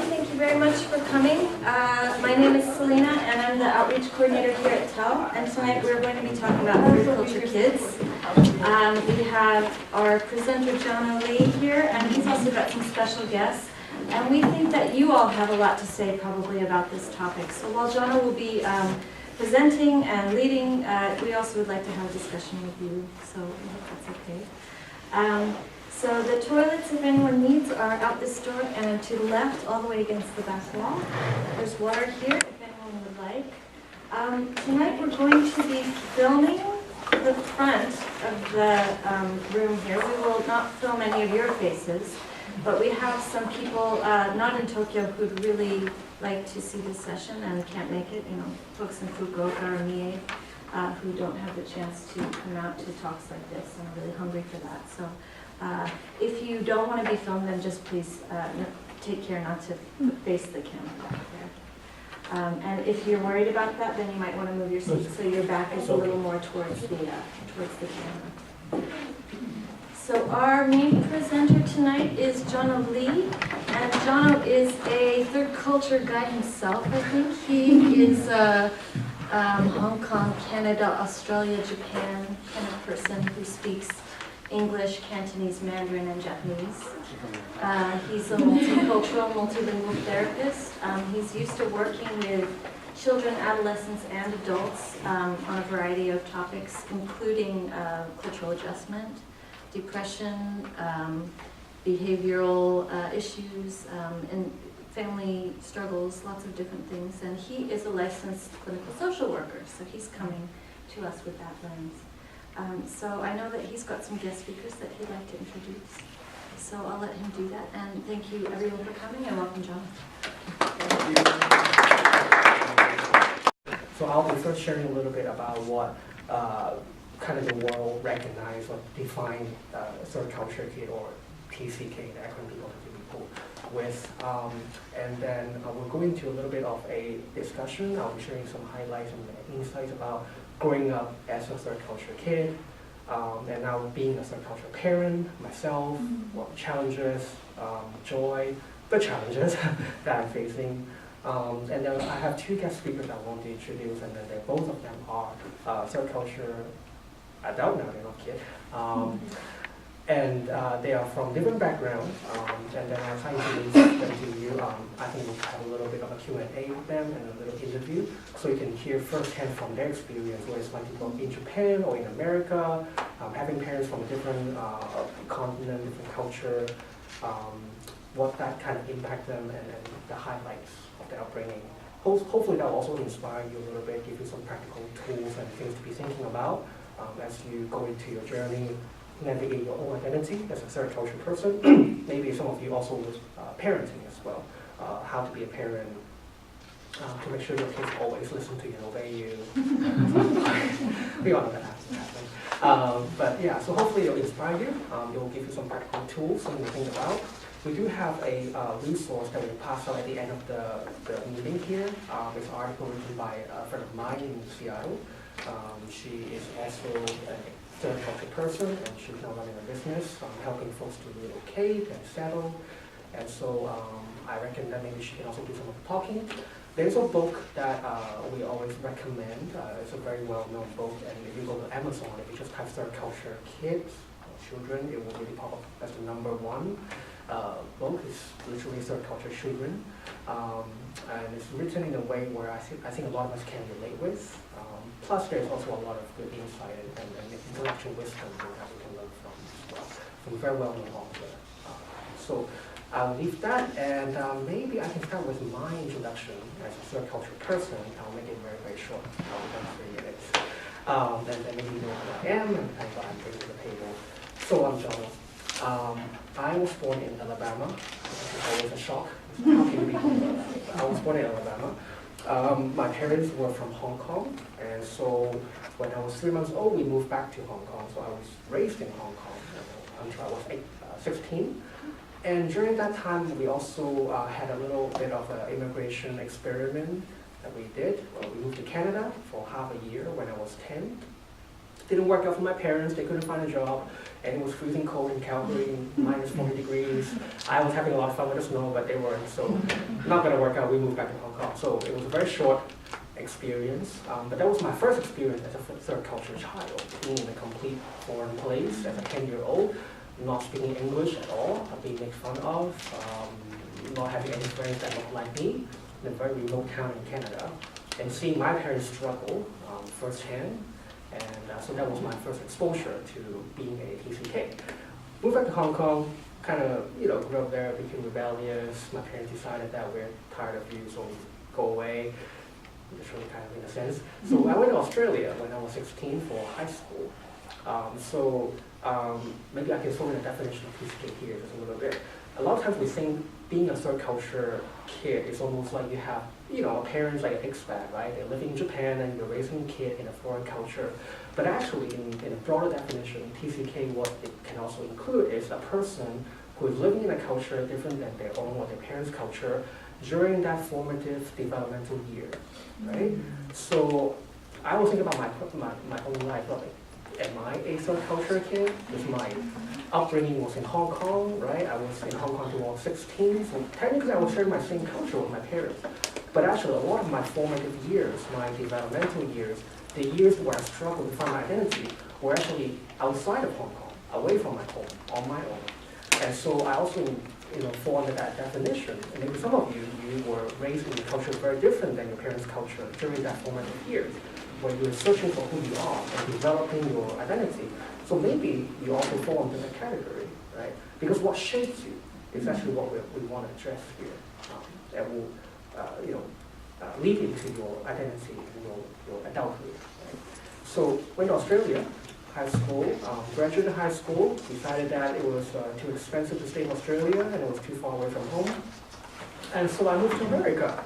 Thank you very much for coming. My name is Selena, and I'm the outreach coordinator here at TEL. And tonight we're going to be talking about third culture kids. We have our presenter, John O'Lee, here, and he's also got some special guests. And we think that you all have a lot to say probably about this topic. So while John will be presenting and leading, we also would like to have a discussion with you, so I hope that's okay. So the toilets, if anyone needs, are out this door and to the left, all the way against the back wall. There's water here, if anyone would like. Tonight we're going to be filming the front of the room here. We will not film any of your faces, but we have some people not in Tokyo who'd really like to see this session and can't make it. You know, folks in Fukuoka or Mie who don't have the chance to come out to talks like this and are really hungry for that. So if you don't want to be filmed, then just please take care not to face the camera back there. And if you're worried about that, then you might want to move your seat so your back is a little more towards the camera. So our main presenter tonight is Jono Lee, and Jono is a third culture guy himself, I think. He is a Hong Kong, Canada, Australia, Japan kind of person who speaks English, Cantonese, Mandarin, and Japanese. He's a multicultural, multilingual therapist. He's used to working with children, adolescents, and adults on a variety of topics, including cultural adjustment, depression, behavioral issues, and family struggles, lots of different things. And he is a licensed clinical social worker, so he's coming to us with that lens. So I know that he's got some guest speakers that he'd like to introduce. So I'll let him do that. And thank you everyone for coming, and welcome, John. So I'll be first sharing a little bit about what kind of the world recognize or define third culture kid, or TCK, the acronym people with. And then we'll go into a little bit of a discussion. I'll be sharing some highlights and insights about growing up as a third culture kid, and now being a third culture parent myself, what challenges, joy, the challenges that I'm facing. And then I have two guest speakers I want to introduce, and then both of them are third culture adult now, they're not kid. And they are from different backgrounds, and then I'll try to introduce them to you. I think we'll have a little bit of a Q&A with them and a little interview, so you can hear firsthand from their experience, what it's like to go in Japan or in America, having parents from a different continent, different culture, what that kind of impact them, and the highlights of their upbringing. Hopefully that will also inspire you a little bit, give you some practical tools and things to be thinking about as you go into your journey, navigate your own identity as a third culture person. Maybe some of you also with parenting as well, how to be a parent, to make sure your kids always listen to you and obey you. We all know that happens. But yeah, so hopefully it'll inspire you. It will give you some practical tools, something to think about. We do have a resource that we'll pass out at the end of the meeting here. It's an article written by a friend of mine in Seattle. She is also a third culture person, and she's now running a business, helping folks to relocate and settle. And so I reckon that maybe she can also do some of the talking. There's a book that we always recommend. It's a very well-known book, and if you go to Amazon, if you just type third culture kids or children, it will really pop up as the #1 book. It's literally third culture children, and it's written in a way where I think a lot of us can relate with. Plus, there's also a lot of good insight and intellectual wisdom that we can learn from as well, from very well-known author. So I'll leave that, and maybe I can start with my introduction as a third culture person. I'll make it very, very short, within 3 minutes. Then maybe you know who I am and what I'm bringing to the table. So I'm Jono. I was born in Alabama, which is always a shock. How can you be born in Alabama? I was born in Alabama. My parents were from Hong Kong, and so when I was 3 months old, we moved back to Hong Kong. So I was raised in Hong Kong until I was 16. And during that time, we also had a little bit of an immigration experiment that we did. We moved to Canada for half a year when I was 10. Didn't work out for my parents, they couldn't find a job, and it was freezing cold in Calgary, minus 40 degrees. I was having a lot of fun with the snow, but they weren't, so not gonna work out, we moved back to Hong Kong. So it was a very short experience, but that was my first experience as a third culture child, being in a complete foreign place as a 10-year-old, not speaking English at all, being made fun of, not having any friends that looked like me, in a very remote town in Canada, and seeing my parents struggle firsthand. And so that was my first exposure to being a TCK. Moved back to Hong Kong, kind of, grew up there, became rebellious. My parents decided that we're tired of you, so go away. Literally, kind of in a sense. So I went to Australia when I was 16 for high school. Maybe I can throw in a definition of TCK here just a little bit. A lot of times we think being a third culture kid is almost like you have, parents like an expat, right? They're living in Japan and you're raising a kid in a foreign culture. But actually, in a broader definition, TCK, what it can also include is a person who is living in a culture different than their own or their parents' culture during that formative developmental year, right? So I was thinking about my own life, like, am I a third culture kid? Because my upbringing was in Hong Kong, right? I was in Hong Kong until I was 16, so technically I was sharing my same culture with my parents. But actually, a lot of my formative years, my developmental years, the years where I struggled to find my identity, were actually outside of Hong Kong, away from my home, on my own. And so I also, fall under that definition. And maybe some of you were raised in a culture very different than your parents' culture during that formative years, where you're searching for who you are and developing your identity. So maybe you also fall into that category, right? Because what shapes you is actually what we want to address here. That will, lead into your identity and your adulthood. Right? So went to Australia, high school, graduated high school, decided that it was too expensive to stay in Australia and it was too far away from home. And so I moved to America.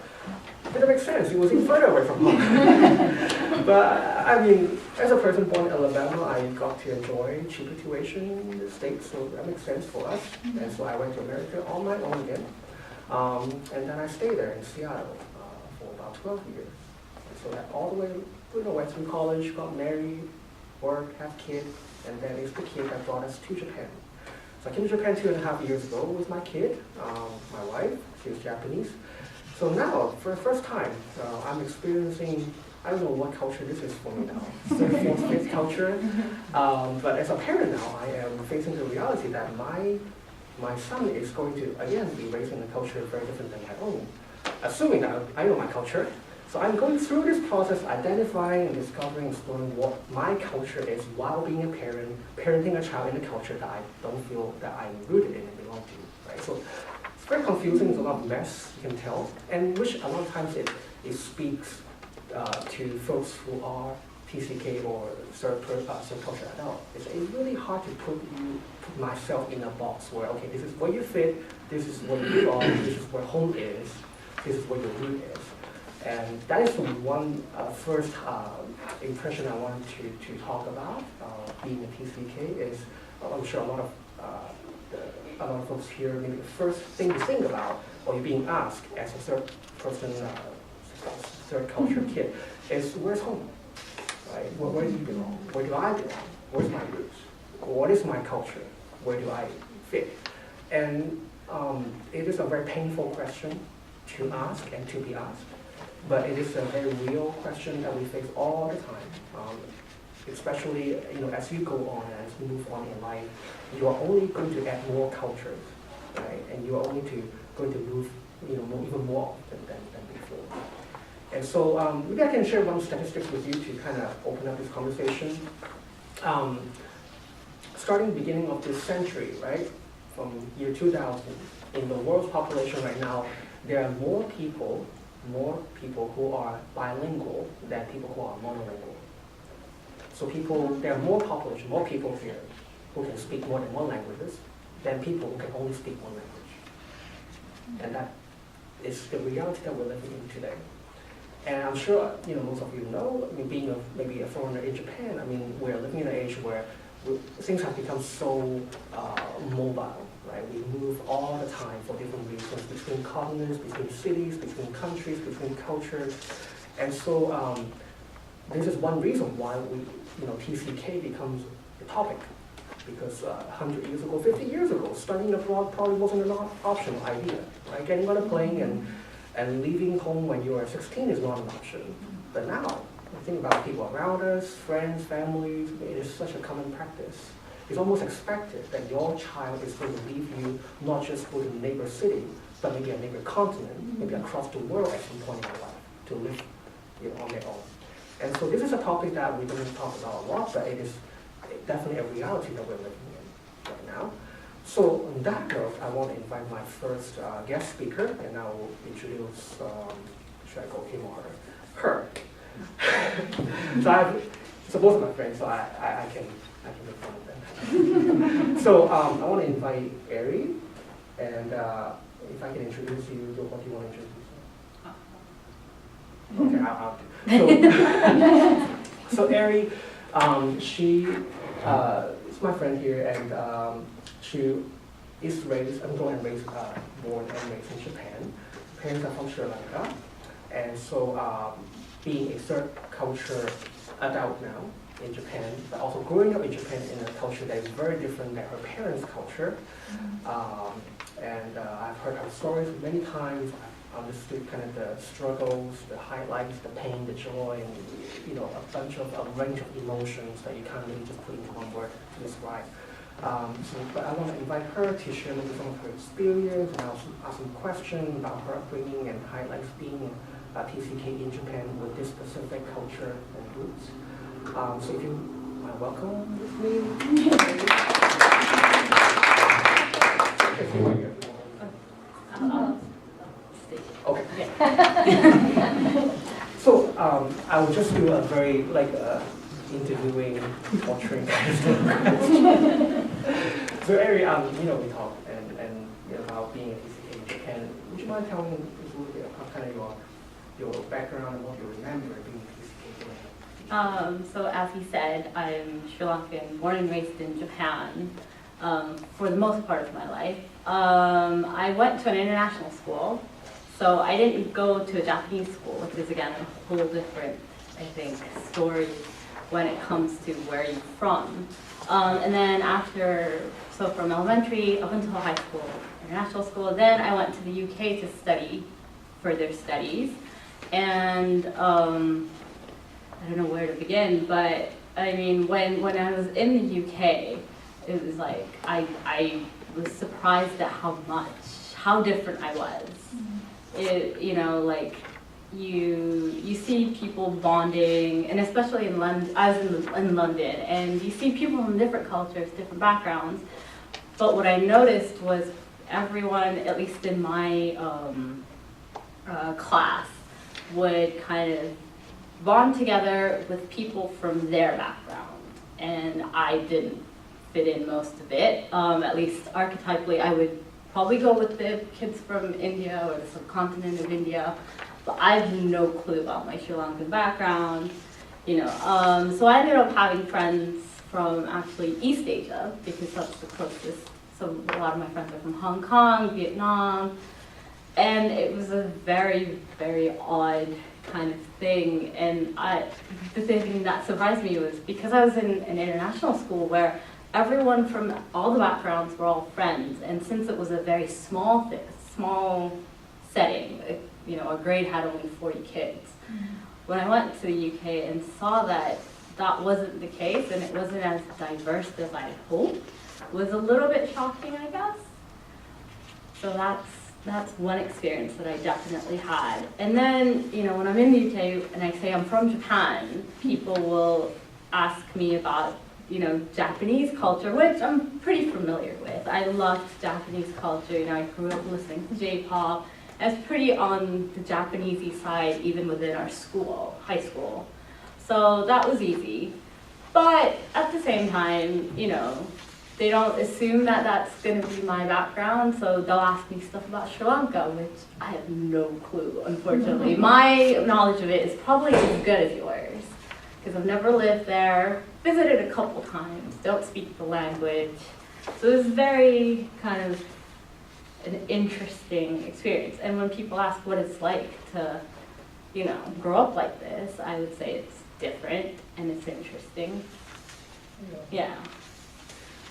Didn't make sense, it was even further away from home. But I mean, as a person born in Alabama, I got to enjoy cheaper tuition in the States, so that makes sense for us. And so I went to America on my own again. And then I stayed there in Seattle for about 12 years. And so that all the way, went through college, got married, worked, have kids, and then it's the kid that brought us to Japan. So I came to Japan 2.5 years ago with my kid, my wife, she was Japanese. So now, for the first time, I'm experiencing, I don't know what culture this is for me now, third, fourth, fifth culture. But as a parent now, I am facing the reality that my son is going to, again, be raised in a culture very different than my own, assuming that I know my culture. So I'm going through this process, identifying and discovering, exploring what my culture is while being a parent, parenting a child in a culture that I don't feel that I'm rooted in and belong to, right? So it's very confusing, there's a lot of mess, you can tell, and which a lot of times it speaks to folks who are TCK or third culture adult. It's really hard to put myself in a box where, okay, this is where you fit, this is where you belong, this is where home is, this is where your root is. And that is the one first impression I wanted to talk about being a TCK is, I'm sure a lot of folks here, maybe the first thing to think about, or you're being asked as a third person, third culture kid, is where's home? Right? Where do you belong? Where do I belong? Where's my roots? What is my culture? Where do I fit? And it is a very painful question to ask and to be asked. But it is a very real question that we face all the time, especially as you go on and as you move on in life, you are only going to add more cultures, right? And you are only going to move even more often than before. And so maybe I can share one statistics with you to kind of open up this conversation. Starting beginning of this century, right, from year 2000, in the world's population right now, there are more people who are bilingual than people who are monolingual. So there are more people here who can speak more than one languages than people who can only speak one language. And that is the reality that we're living in today. And I'm sure most of you know, being maybe a foreigner in Japan, we're living in an age where things have become so mobile. Right? We move all the time for different reasons, between continents, between cities, between countries, between cultures. And so this is one reason why TCK becomes a topic. Because 100 years ago, 50 years ago, studying abroad probably wasn't an optional idea, right? Getting on a plane and leaving home when you are 16 is not an option. But now, I think about people around us, friends, families, it is such a common practice. It's almost expected that your child is going to leave you not just for the neighbor city, but maybe a neighbor continent, maybe across the world at some point in their life to live on their own. And so this is a topic that we don't talk about a lot, but it is definitely a reality that we're living in right now. So on that note, I want to invite my first guest speaker, and I will introduce, should I go him or her? So so both of my friends, so I can make fun of them. So I want to invite Ari, and if I can introduce you, what do you want to introduce? Okay, I'll do. So Ari, she is my friend here, and she is born and raised in Japan. Parents are from Sri Lanka, and so being a third culture adult now in Japan, but also growing up in Japan in a culture that is very different than her parents' culture. And I've heard her stories many times. I've understood kind of the struggles, the highlights, the pain, the joy, and a range of emotions that you can't really just put into one word to describe. But I want to invite her to share maybe some of her experience and also ask some questions about her upbringing and highlights being TCK in Japan with this specific culture and roots. So if you welcome with me. Okay. So I will just do a very interviewing, torturing kind of thing. So Ari, we talked and about being a TCK in Japan. Would you mind telling me a little bit about kind of your background and what you remember being a TCK? So as he said, I'm Sri Lankan, born and raised in Japan for the most part of my life. I went to an international school, so I didn't go to a Japanese school, which is again a whole different, I think, story when it comes to where you're from. And then so from elementary up until high school, international school, then I went to the UK to study further studies. And I don't know where to begin, but I mean, when I was in the UK, it was like, I was surprised at how different I was. You see people bonding, and especially in London, I was in London, and you see people from different cultures, different backgrounds, but what I noticed was everyone, at least in my class, would kind of bond together with people from their background, and I didn't fit in most of it. At least archetypally, I would probably go with the kids from India or the subcontinent of India, but I have no clue about my Sri Lankan background, So I ended up having friends from actually East Asia, because that's the closest. So a lot of my friends are from Hong Kong, Vietnam, and it was a very, very odd kind of thing. And the thing that surprised me was because I was in an international school where everyone from all the backgrounds were all friends, and since it was a very small setting, a grade had only 40 kids. When I went to the UK and saw that wasn't the case and it wasn't as diverse as I hoped, was a little bit shocking, I guess. So that's one experience that I definitely had. And then, when I'm in the UK and I say I'm from Japan, people will ask me about, Japanese culture, which I'm pretty familiar with. I loved Japanese culture. I grew up listening to J-pop. I was pretty on the Japanesey side, even within our high school. So that was easy. But at the same time, they don't assume that that's going to be my background, so they'll ask me stuff about Sri Lanka, which I have no clue, unfortunately. My knowledge of it is probably as good as yours, because I've never lived there, visited a couple times, don't speak the language. So it was very kind of an interesting experience. And when people ask what it's like to, grow up like this, I would say different and it's interesting. Yeah. Yeah.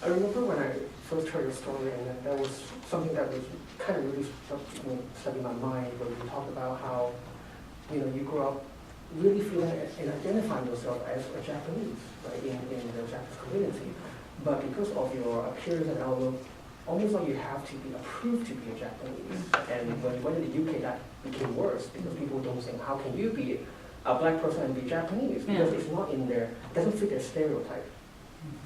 I remember when I first heard your story, and then that was something that was kind of really stuck in my mind when you talked about how, you grew up really feeling and identifying yourself as a Japanese, right, in the Japanese community. But because of your appearance and outlook, almost like you have to be approved to be a Japanese. And when you went to the UK, that became worse because people don't think, how can you be a black person and be Japanese? Because it's not in there, doesn't fit their stereotype.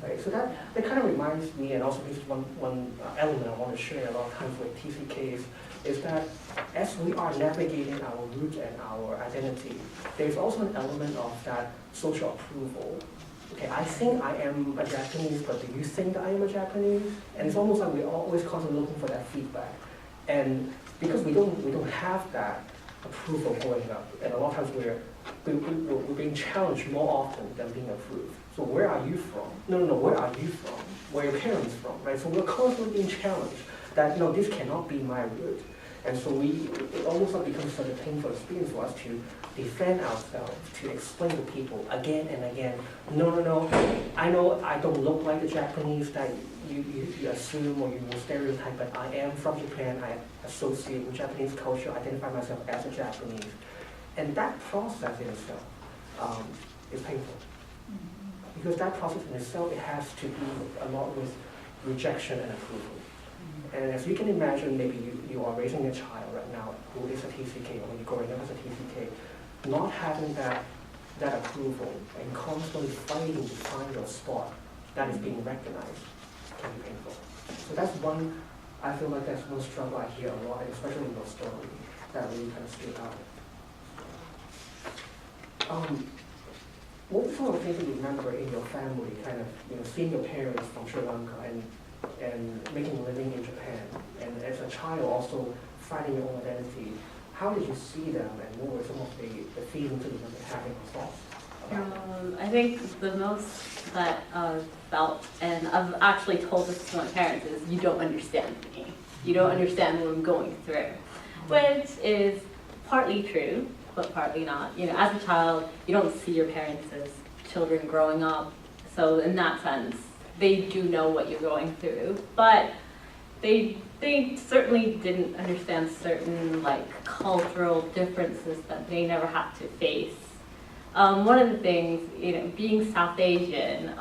Right? So that kind of reminds me, and also this is one element I want to share a lot of times with TCKs, is that as we are navigating our roots and our identity, there's also an element of that social approval. Okay, I think I am a Japanese, but do you think that I am a Japanese? And it's almost like we're always constantly looking for that feedback. And because we don't have that approval going up, and a lot of times we're being challenged more often than being approved. So where are you from? No, where are you from? Where are your parents from, right? So we're constantly being challenged that, no, this cannot be my root. And so it almost like becomes such a painful experience for us to defend ourselves, to explain to people again and again, no, I know I don't look like the Japanese that you assume or you will stereotype, but I am from Japan, I associate with Japanese culture, identify myself as a Japanese. And that process in itself is painful. Because that process in itself, it has to do a lot with rejection and approval. And as you can imagine, maybe you are raising a child right now who is a TCK, or you're growing up as a TCK, not having that approval and constantly fighting to find your spot that is being recognized can be painful. So that's one, I feel like that's one struggle I hear a lot, especially in your story, that really kind of stood out. What were some of the things that you remember in your family, kind of, seeing your parents from Sri Lanka and making a living in Japan, and as a child also finding your own identity? How did you see them, and what were some of the feelings that you were having or thoughts about? I think the most that I've felt, and I've actually told this to my parents, is you don't understand me. You don't understand what I'm going through, which is partly true, but partly not. As a child, you don't see your parents as children growing up, so in that sense, they do know what you're going through, but they certainly didn't understand certain cultural differences that they never had to face. One of the things, being South Asian,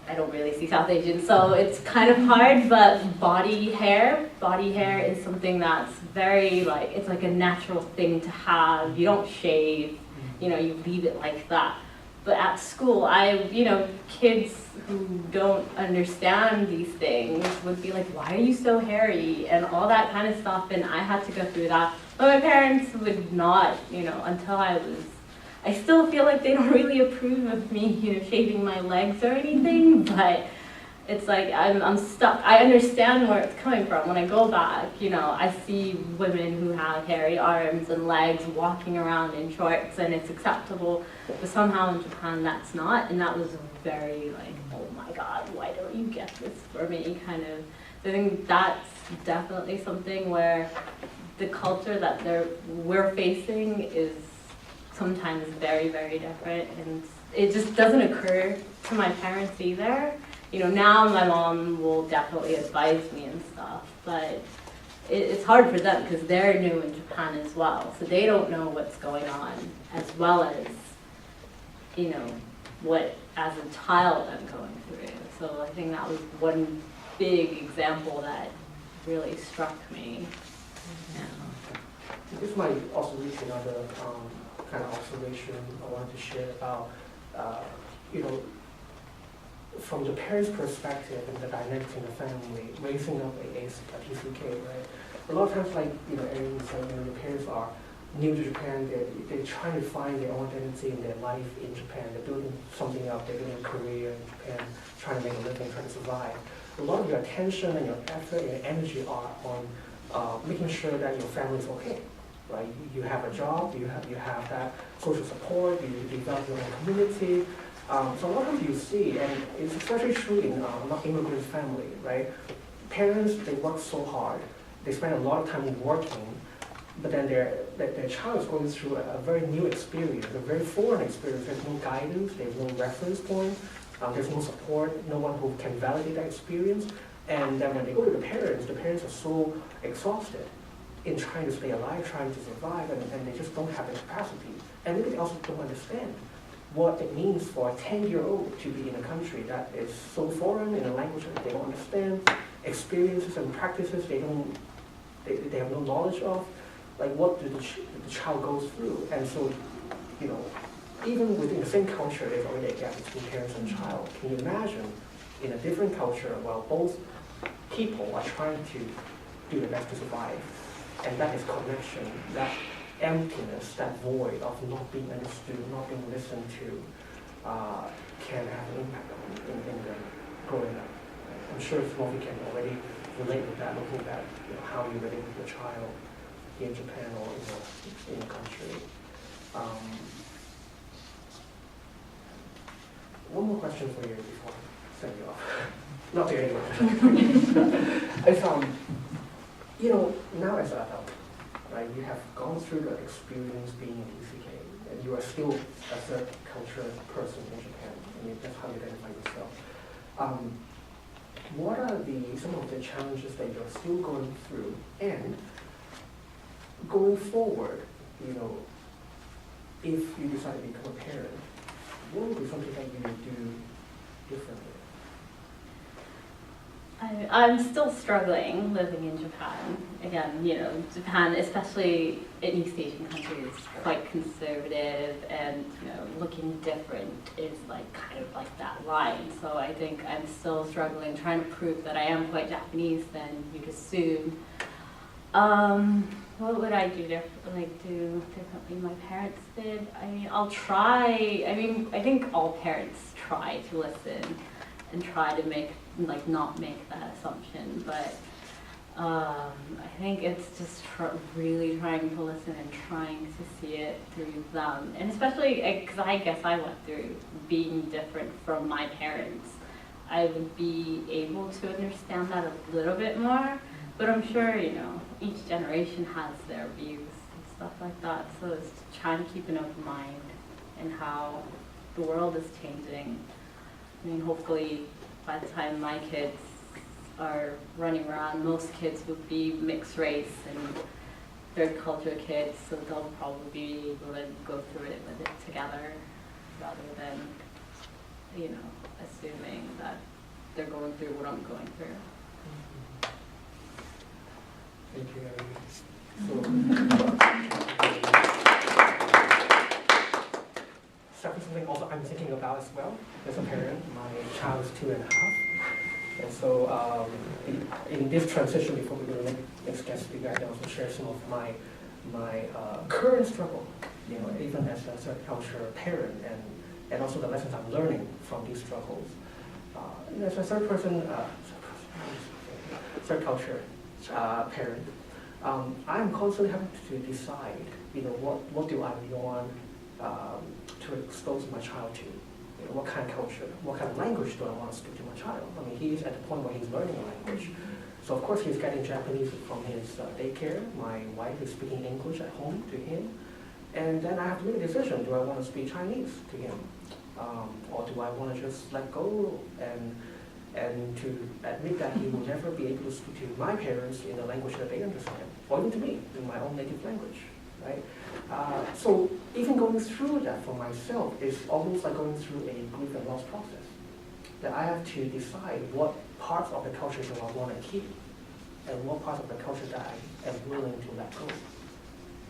I don't really see South Asian, so it's kind of hard, but body hair is something that's very it's like a natural thing to have. You don't shave, you leave it like that. But at school, kids who don't understand these things would be like, why are you so hairy? And all that kind of stuff, and I had to go through that. But my parents would not, until I still feel like they don't really approve of me, shaving my legs or anything, but it's like I'm stuck. I understand where it's coming from. When I go back, I see women who have hairy arms and legs walking around in shorts, and it's acceptable. But somehow in Japan, that's not, and that was very oh my God, why don't you get this for me, kind of. So I think that's definitely something where the culture that we're facing is sometimes very, very different, and it just doesn't occur to my parents either. Now my mom will definitely advise me and stuff, but it's hard for them because they're new in Japan as well, so they don't know what's going on as well as, what as a child I'm going through. So I think that was one big example that really struck me. Yeah. This might also lead to another kind of observation I wanted to share about, from the parents' perspective and the dynamics in the family, raising up a TCK, right? A lot of times, Erin said, your parents are new to Japan, they're trying to find their own identity in their life in Japan. They're building something up, they're building a career in Japan, trying to make a living, trying to survive. A lot of your attention and your effort and your energy are on making sure that your family is okay. Right? You have a job, you have that social support, you develop your own community. So a lot of you see, and it's especially true in not immigrant family, right? Parents, they work so hard, they spend a lot of time working, but then their child is going through a very new experience, a very foreign experience. There's no guidance, there's no reference point, there's no support, no one who can validate that experience. And then when they go to the parents are so exhausted in trying to stay alive, trying to survive, and they just don't have the capacity. And maybe they also don't understand what it means for a 10-year-old to be in a country that is so foreign, in a language that they don't understand, experiences and practices they have no knowledge of. Like, what do the child goes through? And so, even within the same culture, there's already a gap between parents and child. Can you imagine in a different culture, while both people are trying to do their best to survive, and that is connection, that emptiness, that void of not being understood, not being listened to, can have an impact in them growing up. I'm sure some of you can already relate with that, looking at how you relate with your child here in Japan or in the country. One more question for you before I send you off. Not there anyway. It's, now as an adult, right, you have gone through the experience being in TCK, and you are still a third culture person in Japan. I mean, that's how you identify yourself. What are some of the challenges that you're still going through, and going forward, if you decide to become a parent, what would be something that you would do differently? I'm still struggling living in Japan. Again, Japan, especially in East Asian countries, is quite conservative, and looking different is kind of like that line. So I think I'm still struggling, trying to prove that I am quite Japanese than you'd assume. What would I do differently my parents did? I'll try. I think all parents try to listen and try to not make that assumption, but I think it's just really trying to listen and trying to see it through them, and especially because I guess I went through being different from my parents. I would be able to understand that a little bit more, but I'm sure each generation has their views and stuff like that, so it's trying to keep an open mind and how the world is changing. Hopefully by the time my kids are running around, most kids would be mixed race and third culture kids, so they'll probably be able to go through it with it together, rather than, assuming that they're going through what I'm going through. Thank you, something also I'm thinking about as well as a parent. My child is 2.5, and so in this transition, before we go to the next guest speaker, I can also share some of my current struggle, even as a third culture parent, and also the lessons I'm learning from these struggles. As a third culture parent, I'm constantly having to decide, what do I want to expose my child to? What kind of culture, what kind of language do I want to speak to my child? He is at the point where he's learning a language. So of course he's getting Japanese from his daycare. My wife is speaking English at home to him. And then I have to make a decision. Do I want to speak Chinese to him? Or do I want to just let go and to admit that he will never be able to speak to my parents in a language that they understand, or even to me, in my own native language, right? So even going through that for myself is almost like going through a grief and loss process. That I have to decide what parts of the culture do I want to keep, and what parts of the culture that I am willing to let go,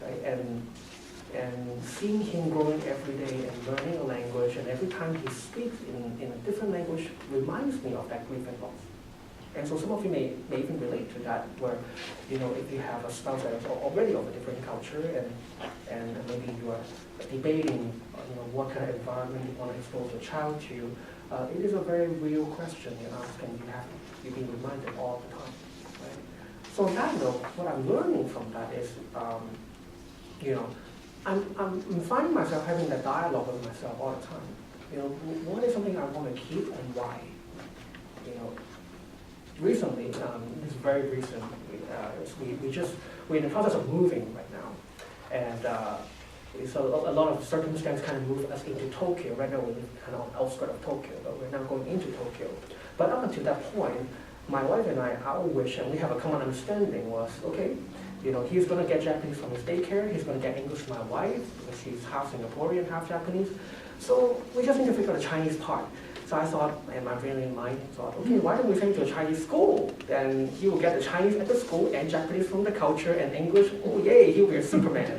right? And seeing him growing every day and learning a language, and every time he speaks in a different language reminds me of that grief and loss. And so some of you may even relate to that, where if you have a spouse that is already of a different culture, and maybe you are debating what kind of environment you want to expose your child to, it is a very real question you ask, and you're being reminded all the time, right? So on that note, what I'm learning from that is, I'm finding myself having that dialogue with myself all the time. What is something I want to keep and why? recently, it's very recent, we're in the process of moving right now. And so a lot of circumstances kind of moved us into Tokyo. Right now we live kind of on the outskirts of Tokyo, but we're now going into Tokyo. But up until that point, my wife and I, our wish, and we have a common understanding was, okay, he's going to get Japanese from his daycare, he's going to get English from my wife, because she's half Singaporean, half Japanese. So we just need to figure out the Chinese part. So I thought, and my brilliant mind thought, okay, why don't we send him to a Chinese school? Then he will get the Chinese at the school and Japanese from the culture and English. Oh yay, he'll be a Superman.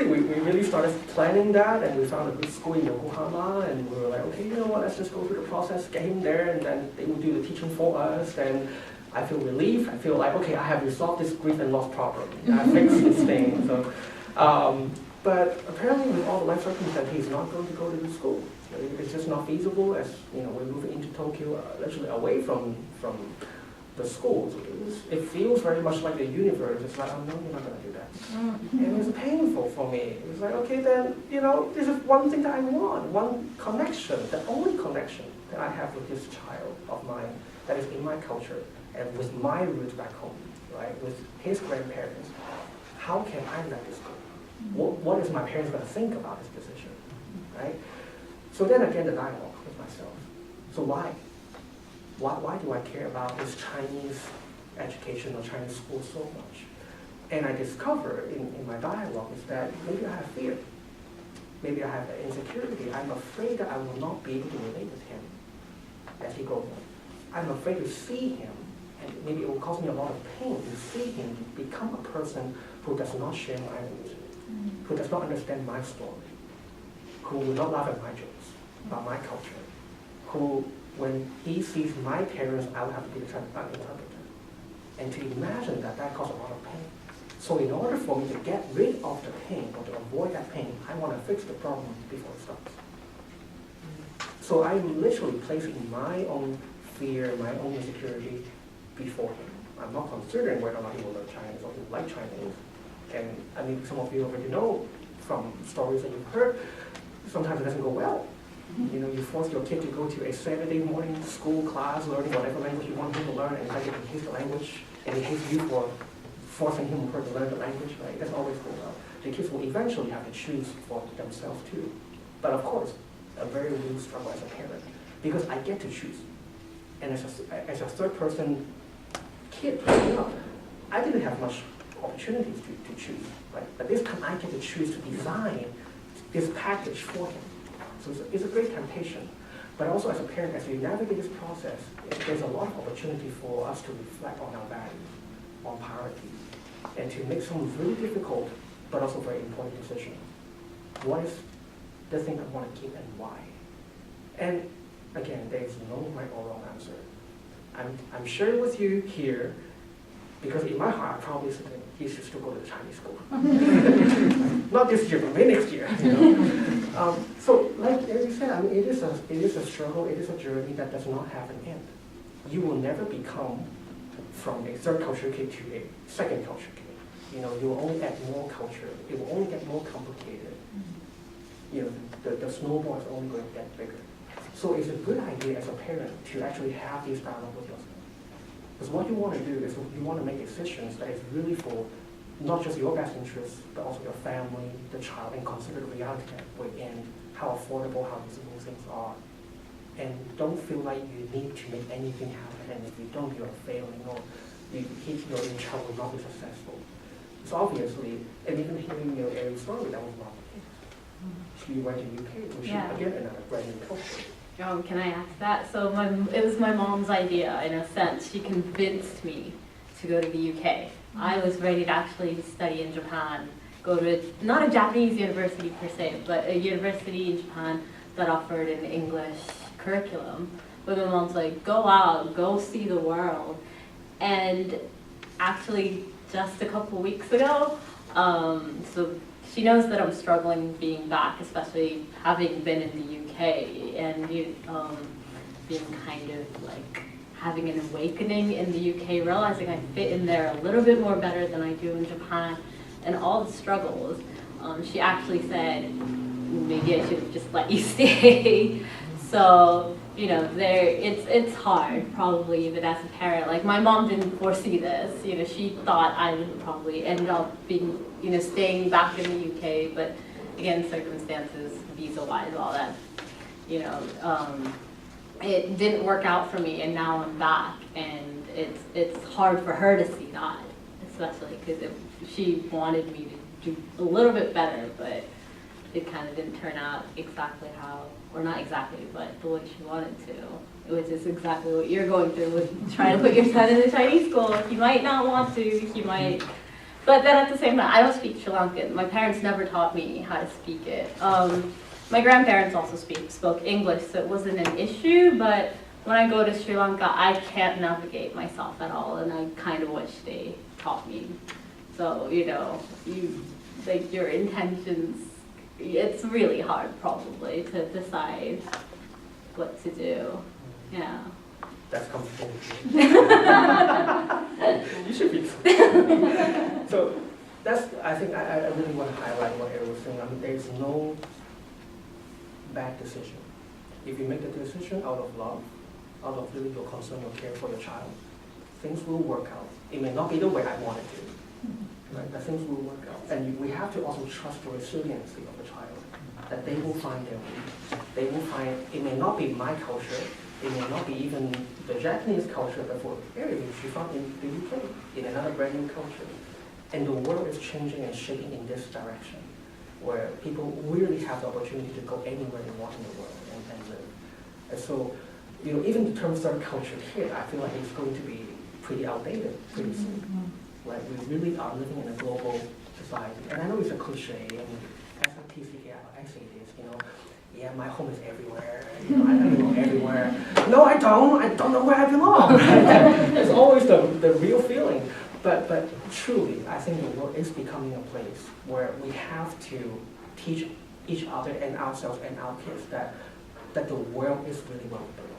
We really started planning that, and we found a good school in Yokohama, and we were like, okay, you know what, let's just go through the process, get him there, and then they will do the teaching for us. And I feel relief. I feel like, okay, I have resolved this grief and loss problem. I fixed this thing. But apparently with all the life circumstances, he's not going to go to the school. It's just not feasible as, we're moving into Tokyo, literally away from the schools. It feels very much like the universe. It's like, oh no, you're not going to do that. And it's painful for me. It's like, okay, then, this is one thing that I want, one connection, the only connection that I have with this child of mine that is in my culture and with my roots back home, right, with his grandparents. How can I let this go? What is my parents going to think about this decision, right? So then again, the dialogue with myself. So why? Why do I care about this Chinese education or Chinese school so much? And I discover in my dialogue is that maybe I have fear. Maybe I have insecurity. I'm afraid that I will not be able to relate with him as he grows up. I'm afraid to see him, and maybe it will cause me a lot of pain to see him become a person who does not share my language, who does not understand my story, who will not laugh at my jokes about my culture, who, when he sees my parents, I will have to be the interpreter. And to imagine that causes a lot of pain. So in order for me to get rid of the pain or to avoid that pain, I want to fix the problem before it starts. So I'm literally placing my own fear, my own insecurity before him. I'm not considering whether or not he will learn Chinese or he will like Chinese. And I mean, some of you already know from stories that you've heard, sometimes it doesn't go well. You force your kid to go to a Saturday morning school class, learning whatever language you want him to learn, and he hates the language, and he hates you for forcing him or her to learn the language, right? It doesn't always go well. The kids will eventually have to choose for themselves too. But of course, a very real struggle as a parent, because I get to choose. And as a third person kid growing up, I didn't have much opportunities to choose, right? But this time I get to choose to design this package for him. So it's a great temptation. But also as a parent, as we navigate this process, there's a lot of opportunity for us to reflect on our values, on priorities, and to make some really difficult but also very important decisions. What is the thing I want to keep and why? And again, there's no right or wrong answer. I'm sharing with you here because in my heart, I probably said he should still go to the Chinese school. Not this year, but maybe next year. So, like you said, I mean, it is a struggle. It is a journey that does not have an end. You will never become from a third culture kid to a second culture kid. You will only add more culture. It will only get more complicated. The snowball is only going to get bigger. So it's a good idea as a parent to actually have these dialogue with yourself. Because what you want to do is you want to make decisions that is really for not just your best interests, but also your family, the child, and consider the reality that we're in, how affordable, how visible things are. And don't feel like you need to make anything happen, and if you don't, you're failing, or you're in trouble, not be successful. So obviously, and even hearing your Ariel's story, that was not the case. She went to UK, so she, again, another brand new culture. Can I ask that? So it was my mom's idea, in a sense. She convinced me to go to the UK. I was ready to actually study in Japan, go to, not a Japanese university per se, but a university in Japan that offered an English curriculum. But my mom's like, go out, go see the world. And actually, just a couple weeks ago, so she knows that I'm struggling being back, especially having been in the UK and being kind of like having an awakening in the UK, realizing I fit in there a little bit more better than I do in Japan, and all the struggles. She actually said, maybe I should just let you stay. So you know, it's hard, probably even as a parent. Like my mom didn't foresee this. You know, she thought I would probably end up being, you know, staying back in the UK, but again, circumstances, visa-wise, all that, you know, it didn't work out for me, and now I'm back, and it's hard for her to see that, especially because she wanted me to do a little bit better, but it kind of didn't turn out exactly how, or not exactly, but the way she wanted to, which is exactly what you're going through with trying to put your son in a Chinese school. He might not want to, he might, but then at the same time, I don't speak Sri Lankan. My parents never taught me how to speak it. My grandparents also spoke English, so it wasn't an issue, but when I go to Sri Lanka, I can't navigate myself at all, and I kind of wish they taught me. So, you know, like your intentions, it's really hard probably to decide what to do. Yeah. That's comfortable. You should be. So that's, I think I really want to highlight what Ariel was saying. I mean, there's no bad decision. If you make the decision out of love, out of really your concern or care for your child, things will work out. It may not be the way I want it to, right? But things will work out. And we have to also trust the resiliency of the child, that they will find their way. They will find, it may not be my culture, it may not be even the Japanese culture, but for Ariel, she found in the UK, in another brand new culture. And the world is changing and shaping in this direction, where people really have the opportunity to go anywhere they want in the world and live. And so, you know, even the term third culture here, I feel like it's going to be pretty outdated pretty soon. Like we really are living in a global society. And I know it's a cliche, and as a TCK, I say this, you know, yeah, my home is everywhere, you know, I belong everywhere. No, I don't know where I belong. It's always the real feeling. But truly, I think the world is becoming a place where we have to teach each other and ourselves and our kids that the world is really well built.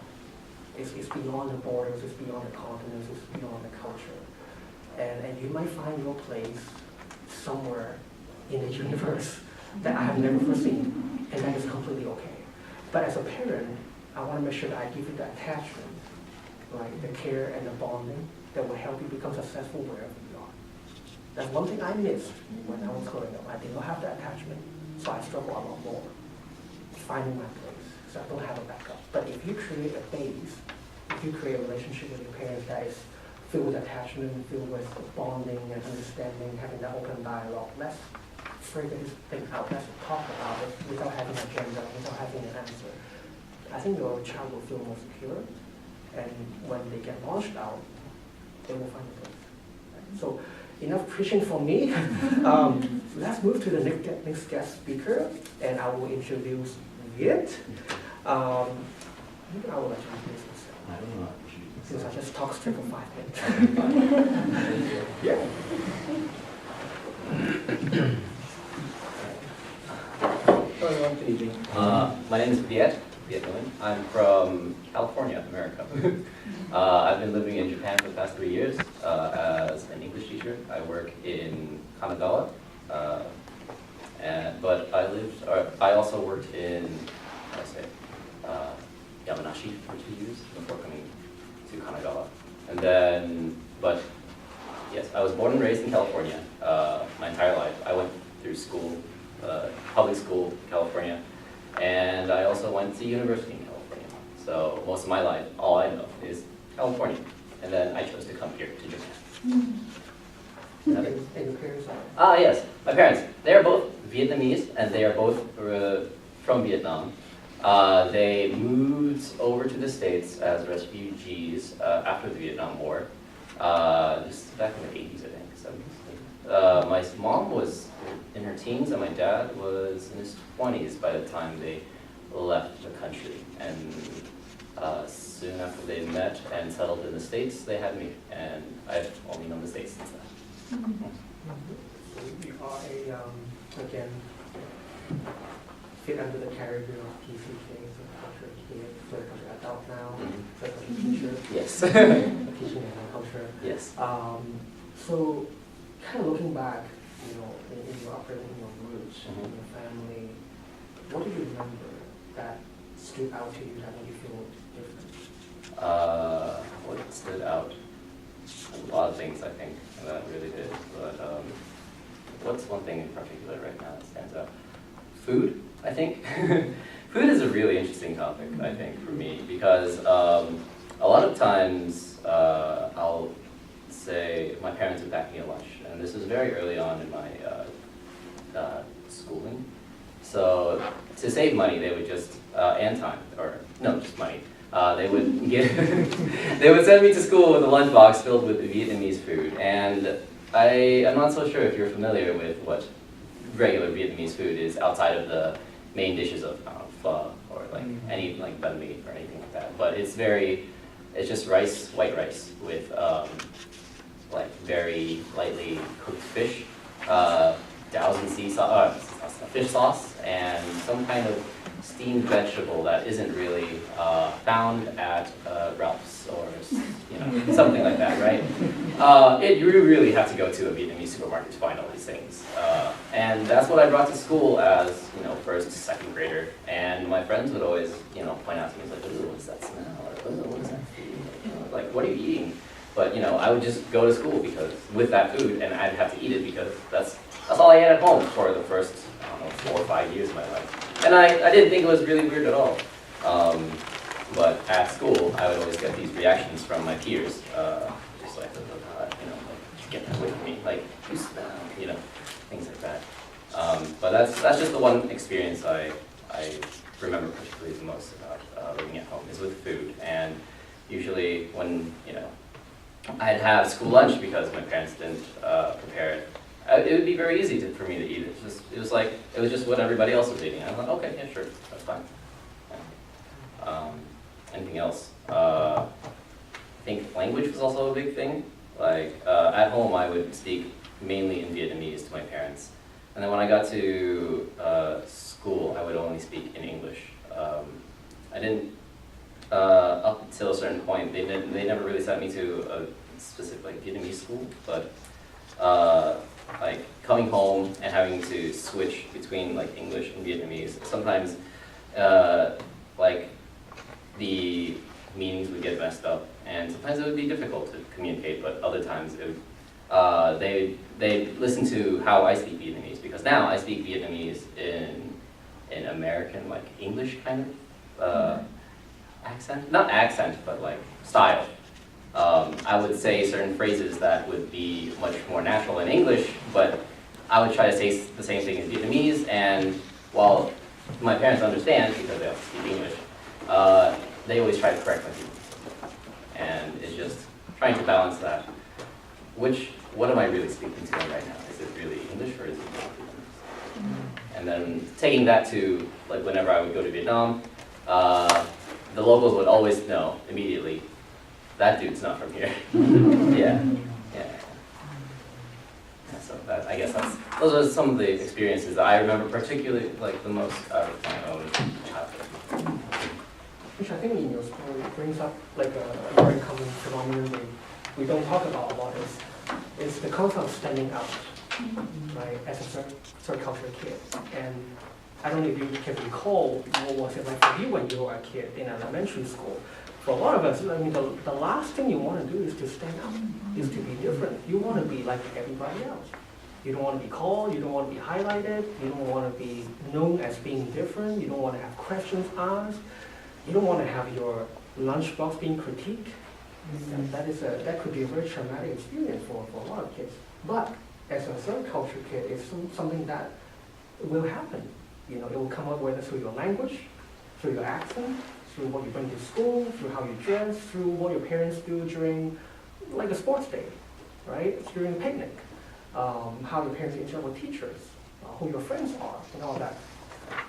It's beyond the borders, it's beyond the continents, it's beyond the culture. And you might find your place somewhere in the universe that I have never foreseen, and that is completely okay. But as a parent, I want to make sure that I give you the attachment, right, the care and the bonding that will help you become successful wherever you are. That's one thing I missed when I was growing up. I did not have that attachment, so I struggle a lot more finding my place. So I don't have a backup. But if you create a base, if you create a relationship with your parents that is filled with attachment, filled with bonding and understanding, having that open dialogue, let's figure this thing out, let's talk about it without having an agenda, without having an answer. I think your child will feel more secure, and when they get launched out, they will find a place. Right? So enough preaching from me. Let's move to the next guest speaker, and I will introduce Viet. Maybe I will let you introduce yourself. I don't know. Since I just talked straight for 5 minutes. Yeah. Hello everyone, good evening. My name is Viet Nguyen. I'm from California, America. I've been living in Japan for the past 3 years as an English teacher. I work in Kanagawa, but I also worked in, Yamanashi for 2 years before coming to Kanagawa. And then, but yes, I was born and raised in California my entire life. I went through school, public school, California, and I also went to university in California. So most of my life, all I know is California. And then I chose to come here to Japan. And your parents are? Yes, my parents. They are both Vietnamese, and they are both from Vietnam. They moved over to the States as refugees after the Vietnam War, just back in the 80s, I think, 70s. My mom was in her teens, and my dad was in his 20s by the time they left the country. And soon after they met and settled in the States, they had me, and I've only known the States since then. So you are again, fit under the category of TCK, so culture kid, so culture adult now, so culture teacher. Yes. Teaching and culture. Yes. So kind of looking back, you know, in your upbringing, your roots, in your family, what do you remember that stood out to you that made you feel different? What stood out? A lot of things, I think, that really did. But what's one thing in particular right now that stands out? Food, I think. Food is a really interesting topic, I think, for me, because a lot of times I'll say my parents would pack me a lunch, and this was very early on in my schooling. So to save money, they would just, and time, or no, just money. They would they would send me to school with a lunchbox filled with Vietnamese food, and I'm not so sure if you're familiar with what regular Vietnamese food is outside of the main dishes of pho or like any like banh mi or anything like that. But it's just rice, white rice with like very lightly cooked fish, doused in fish sauce, and some kind of steamed vegetable that isn't really found at Ralph's or something like that, right? You really have to go to a Vietnamese supermarket to find all these things, and that's what I brought to school as first, second grader. And my friends would always point out to me like, "Ooh, what's that smell?" Or "Ooh, what is that food?" Like, "What are you eating?" But I would just go to school with that food, and I'd have to eat it because that's all I ate at home for the first 4 or 5 years of my life. And I didn't think it was really weird at all. But at school, I would always get these reactions from my peers, just like, "Oh God, like, get that away from me, like, you smell," things like that. But that's just the one experience I remember particularly the most about living at home is with food. And usually when I'd have school lunch because my parents didn't prepare it, it would be very easy for me to eat it. It was just what everybody else was eating. I was like, okay, yeah, sure, that's fine. Yeah. Anything else? I think language was also a big thing. Like at home, I would speak mainly in Vietnamese to my parents, and then when I got to school, I would only speak in English. I didn't. Up until a certain point, they never really sent me to a specific Vietnamese school, but like coming home and having to switch between like English and Vietnamese, sometimes like the meanings would get messed up, and sometimes it would be difficult to communicate, but other times they listen to how I speak Vietnamese, because now I speak Vietnamese in American like English kind of accent, not accent, but like style. I would say certain phrases that would be much more natural in English, but I would try to say the same thing in Vietnamese, and while my parents understand because they also speak English, they always try to correct me. And it's just trying to balance that. What am I really speaking to them right now? Is it really English or is it not Vietnamese? And then taking that to, like, whenever I would go to Vietnam, the locals would always know immediately, that dude's not from here. Yeah. So I guess those are some of the experiences that I remember particularly like the most out of my own childhood. Which I think in your story brings up like a very common phenomenon we don't talk about a lot is the concept of standing out, right, as a third culture kid. And I don't know if you can recall what was it like for you when you were a kid in elementary school. For a lot of us, I mean, the last thing you want to do is to stand out, is to be different. You want to be like everybody else. You don't want to be called, you don't want to be highlighted, you don't want to be known as being different, you don't want to have questions asked, you don't want to have your lunchbox being critiqued. And that could be a very traumatic experience for a lot of kids. But as a third culture kid, it's something that will happen. It will come up whether through your language, through your accent, through what you bring to school, through how you dress, through what your parents do during like a sports day, right? During a picnic, how your parents interact with teachers, who your friends are, and all that.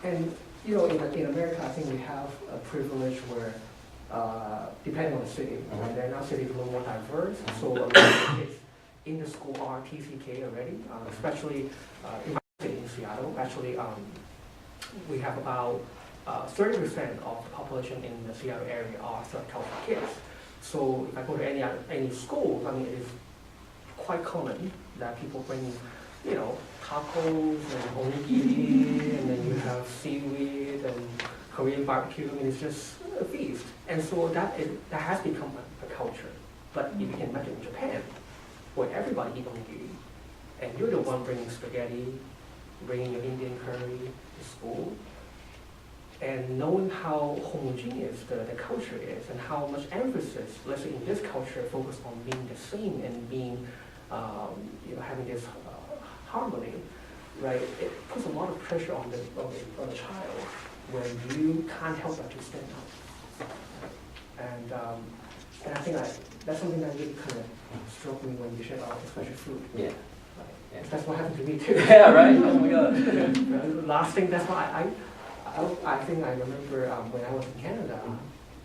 And in America, I think we have a privilege where, depending on the city, right? Then our city is a little more diverse, so a lot of kids in the school are TCK already, especially in Seattle. Actually, we have about 30% of the population in the Seattle area are third culture kids. So if I go to any school, I mean, it is quite common that people bring, tacos and onigiri, and then you have seaweed and Korean barbecue, I mean, it's just a feast. And so that has become a culture. But if you can imagine in Japan, where everybody eat onigiri, and you're the one bringing spaghetti, bringing your Indian curry to school, and knowing how homogeneous the culture is and how much emphasis, let's say in this culture, focus on being the same and being, having this harmony, right? It puts a lot of pressure on the child when you can't help but to stand out. And I think that's something that really kind of struck me when you shared about especially food. Yeah. Right? Yeah. That's what happened to me too. Yeah, right? Oh my God. Last thing, that's why I think I remember when I was in Canada,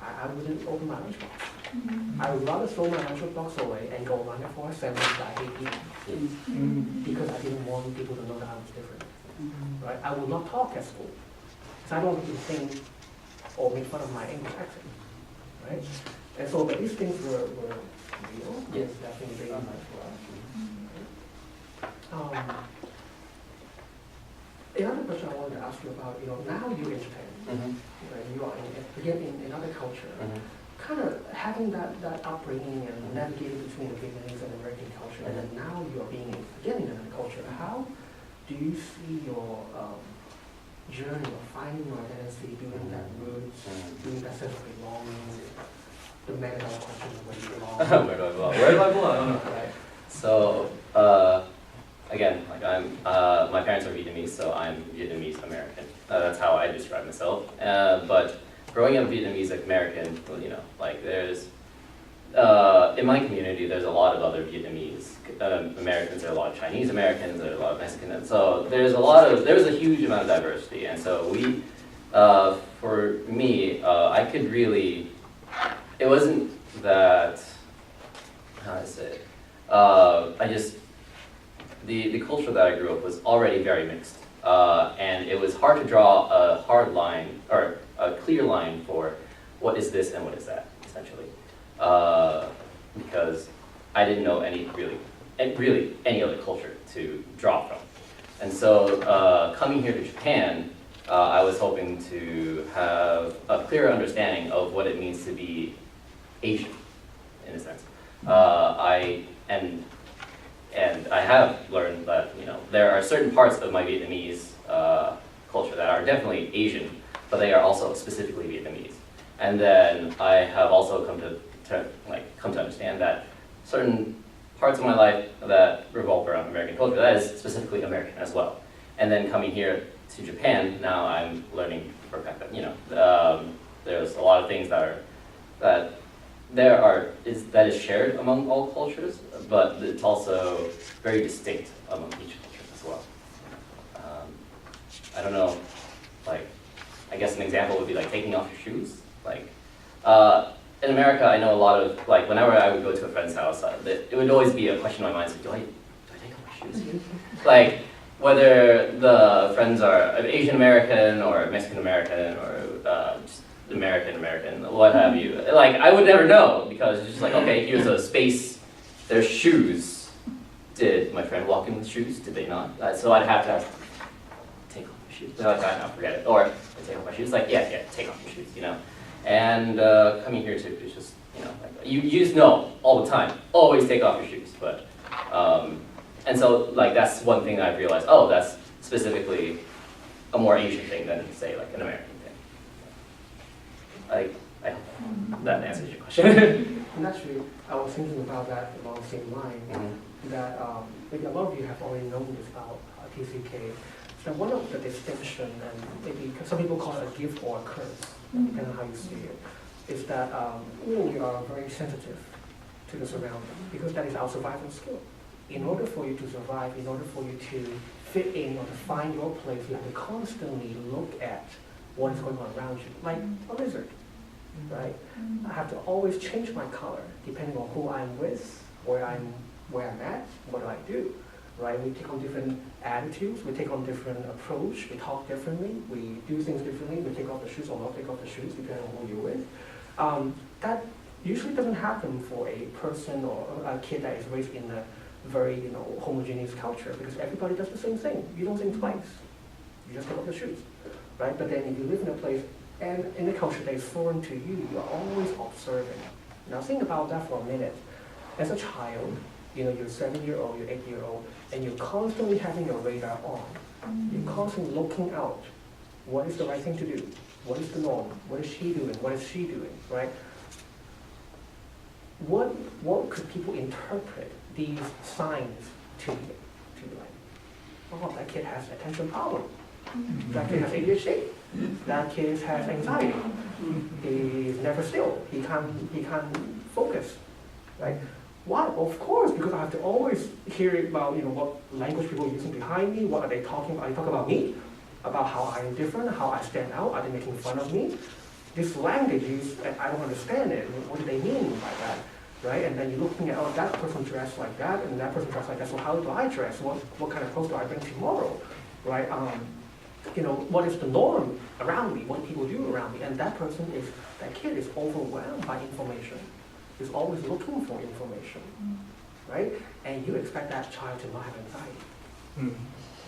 I wouldn't open my lunchbox. I would rather throw my lunchbox away and go run for a sandwich that I hate eating. Because I didn't want people to know that I was different. Right? I would not talk at school. Because I don't want people to think or make fun of my English accent. Right? And so, but these things were real. Yes. Definitely daily life for us. Another question I wanted to ask you about, now you're in Japan, right? You are again in another culture, kind of having that upbringing and navigating between the Vietnamese and American culture, and then now you are being again in another culture. How do you see your journey of finding your identity, building that roots, building that sense of belonging? The $1 question of where you belong. Where do I belong? Where do I belong? Right. So, again, like my parents are Vietnamese, so I'm Vietnamese American. That's how I describe myself. But growing up Vietnamese American, there's, in my community, there's a lot of other Vietnamese Americans, there are a lot of Chinese Americans, there are a lot of Mexicans, so there's a huge amount of diversity. And so for me, I could really, it wasn't that, how do I say it? The culture that I grew up was already very mixed. And it was hard to draw a hard line, or a clear line for what is this and what is that, essentially. Because I didn't know any other culture to draw from. And so coming here to Japan, I was hoping to have a clearer understanding of what it means to be Asian, in a sense. And I have learned that there are certain parts of my Vietnamese culture that are definitely Asian, but they are also specifically Vietnamese. And then I have also come to understand that certain parts of my life that revolve around American culture, that is specifically American as well. And then coming here to Japan, now I'm learning for a fact that there's a lot of things that is shared among all cultures, but it's also very distinct among each culture as well. I don't know, I guess an example would be taking off your shoes. In America, I know a lot of, whenever I would go to a friend's house, it would always be a question in my mind, do I take off my shoes here? Whether the friends are Asian American or Mexican American or just American, what have you. I would never know, because it's just okay, here's a space, there's shoes. Did my friend walk in with shoes? Did they not? So I'd have to ask, take off my shoes. I forget it. Or, take off my shoes? Yeah, take off your shoes, And coming here too, it's just, you just know all the time, always take off your shoes. But, and so that's one thing I've realized, that's specifically a more Asian thing than, say, an American thing. I hope that answers your question. And actually, I was thinking about that along the same line, that maybe a lot of you have already known this about TCK. So one of the distinction, and maybe some people call it a gift or a curse, depending on how you see it, is that we are very sensitive to the surrounding, because that is our survival skill. In order for you to survive, in order for you to fit in or to find your place, you have to constantly look at what is going on around you, like a lizard, right? I have to always change my color depending on who I'm with, where I'm at, what do I do, right? We take on different attitudes, we take on different approach, we talk differently, we do things differently, we take off the shoes or not take off the shoes depending on who you're with. That usually doesn't happen for a person or a kid that is raised in a very homogeneous culture, because everybody does the same thing. You don't think twice. You just take off your shoes, right? But then if you live in a place And in the culture that is foreign to you, you are always observing. Now think about that for a minute. As a child, you're 7-year-old, you're 8-year-old, and you're constantly having your radar on. You're constantly looking out. What is the right thing to do? What is the norm? What is she doing? What is she doing, right? What could people interpret these signs to be like? Oh, that kid has attention problem. That kid has ADHD. That kid has anxiety. He's never still. He can't focus, right? Why? Of course, because I have to always hear about what language people are using behind me. What are they talking about? Are they talking about me? About how I am different? How I stand out? Are they making fun of me? This language is, I don't understand it. What do they mean by that? Right? And then you're looking at, oh, that person dressed like that, and that person dressed like that. So how do I dress? What kind of clothes do I bring tomorrow? Right? What is the norm around me? What do people do around me? And that kid is overwhelmed by information. Is always looking for information, right? And you expect that child to not have anxiety,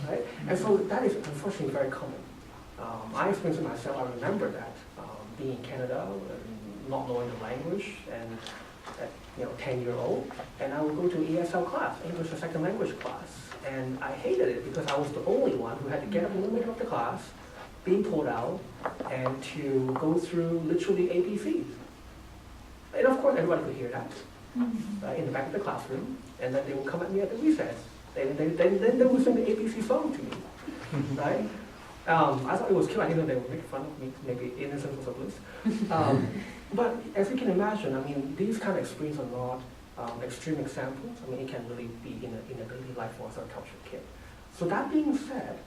right? And so that is unfortunately very common. I experienced it myself. I remember that being in Canada, not knowing the language, and 10-year-old, and I would go to ESL class, English as a Second Language class, and I hated it because I was the only one who had to get up in the middle of the class, being pulled out, and to go through literally ABCs. And of course, everybody could hear that in the back of the classroom, and then they would come at me at the recess. Then they would sing the ABC song to me, right? I thought it was cute. I didn't know they would make fun of me, maybe innocent was a bliss. But as you can imagine, I mean, these kind of experiences are not extreme examples. I mean, it can really be in a daily life for a third culture kid. So that being said,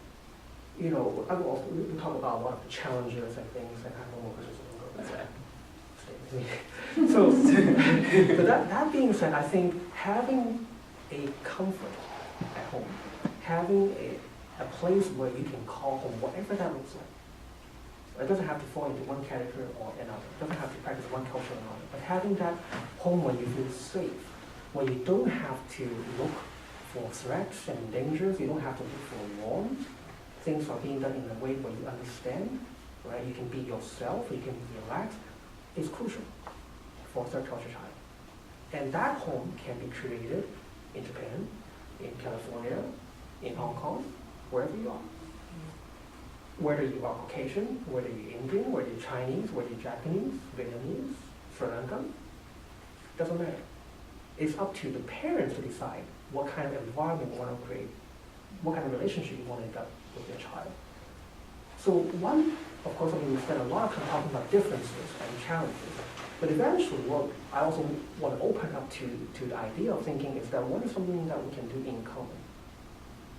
I will also we'll talk about a lot of the challenges and things, and I have no more questions. So but that being said, I think having a comfort at home, having a place where you can call home, whatever that looks like. It doesn't have to fall into one category or another. It doesn't have to practice one culture or another. But having that home where you feel safe, where you don't have to look for threats and dangers, you don't have to look for warmth. Things are being done in a way where you understand, right? You can be yourself, you can relax. Is crucial for a third culture child. And that home can be created in Japan, in California, in Hong Kong, wherever you are. Whether you are Caucasian, whether you're Indian, whether you're Chinese, whether you're Japanese, Vietnamese, Sri Lankan, doesn't matter. It's up to the parents to decide what kind of environment you want to create, what kind of relationship you want to end up with your child. So of course, we spend a lot of time talking about differences and challenges, but eventually what I also want to open up to the idea of thinking is that what is something that we can do in common,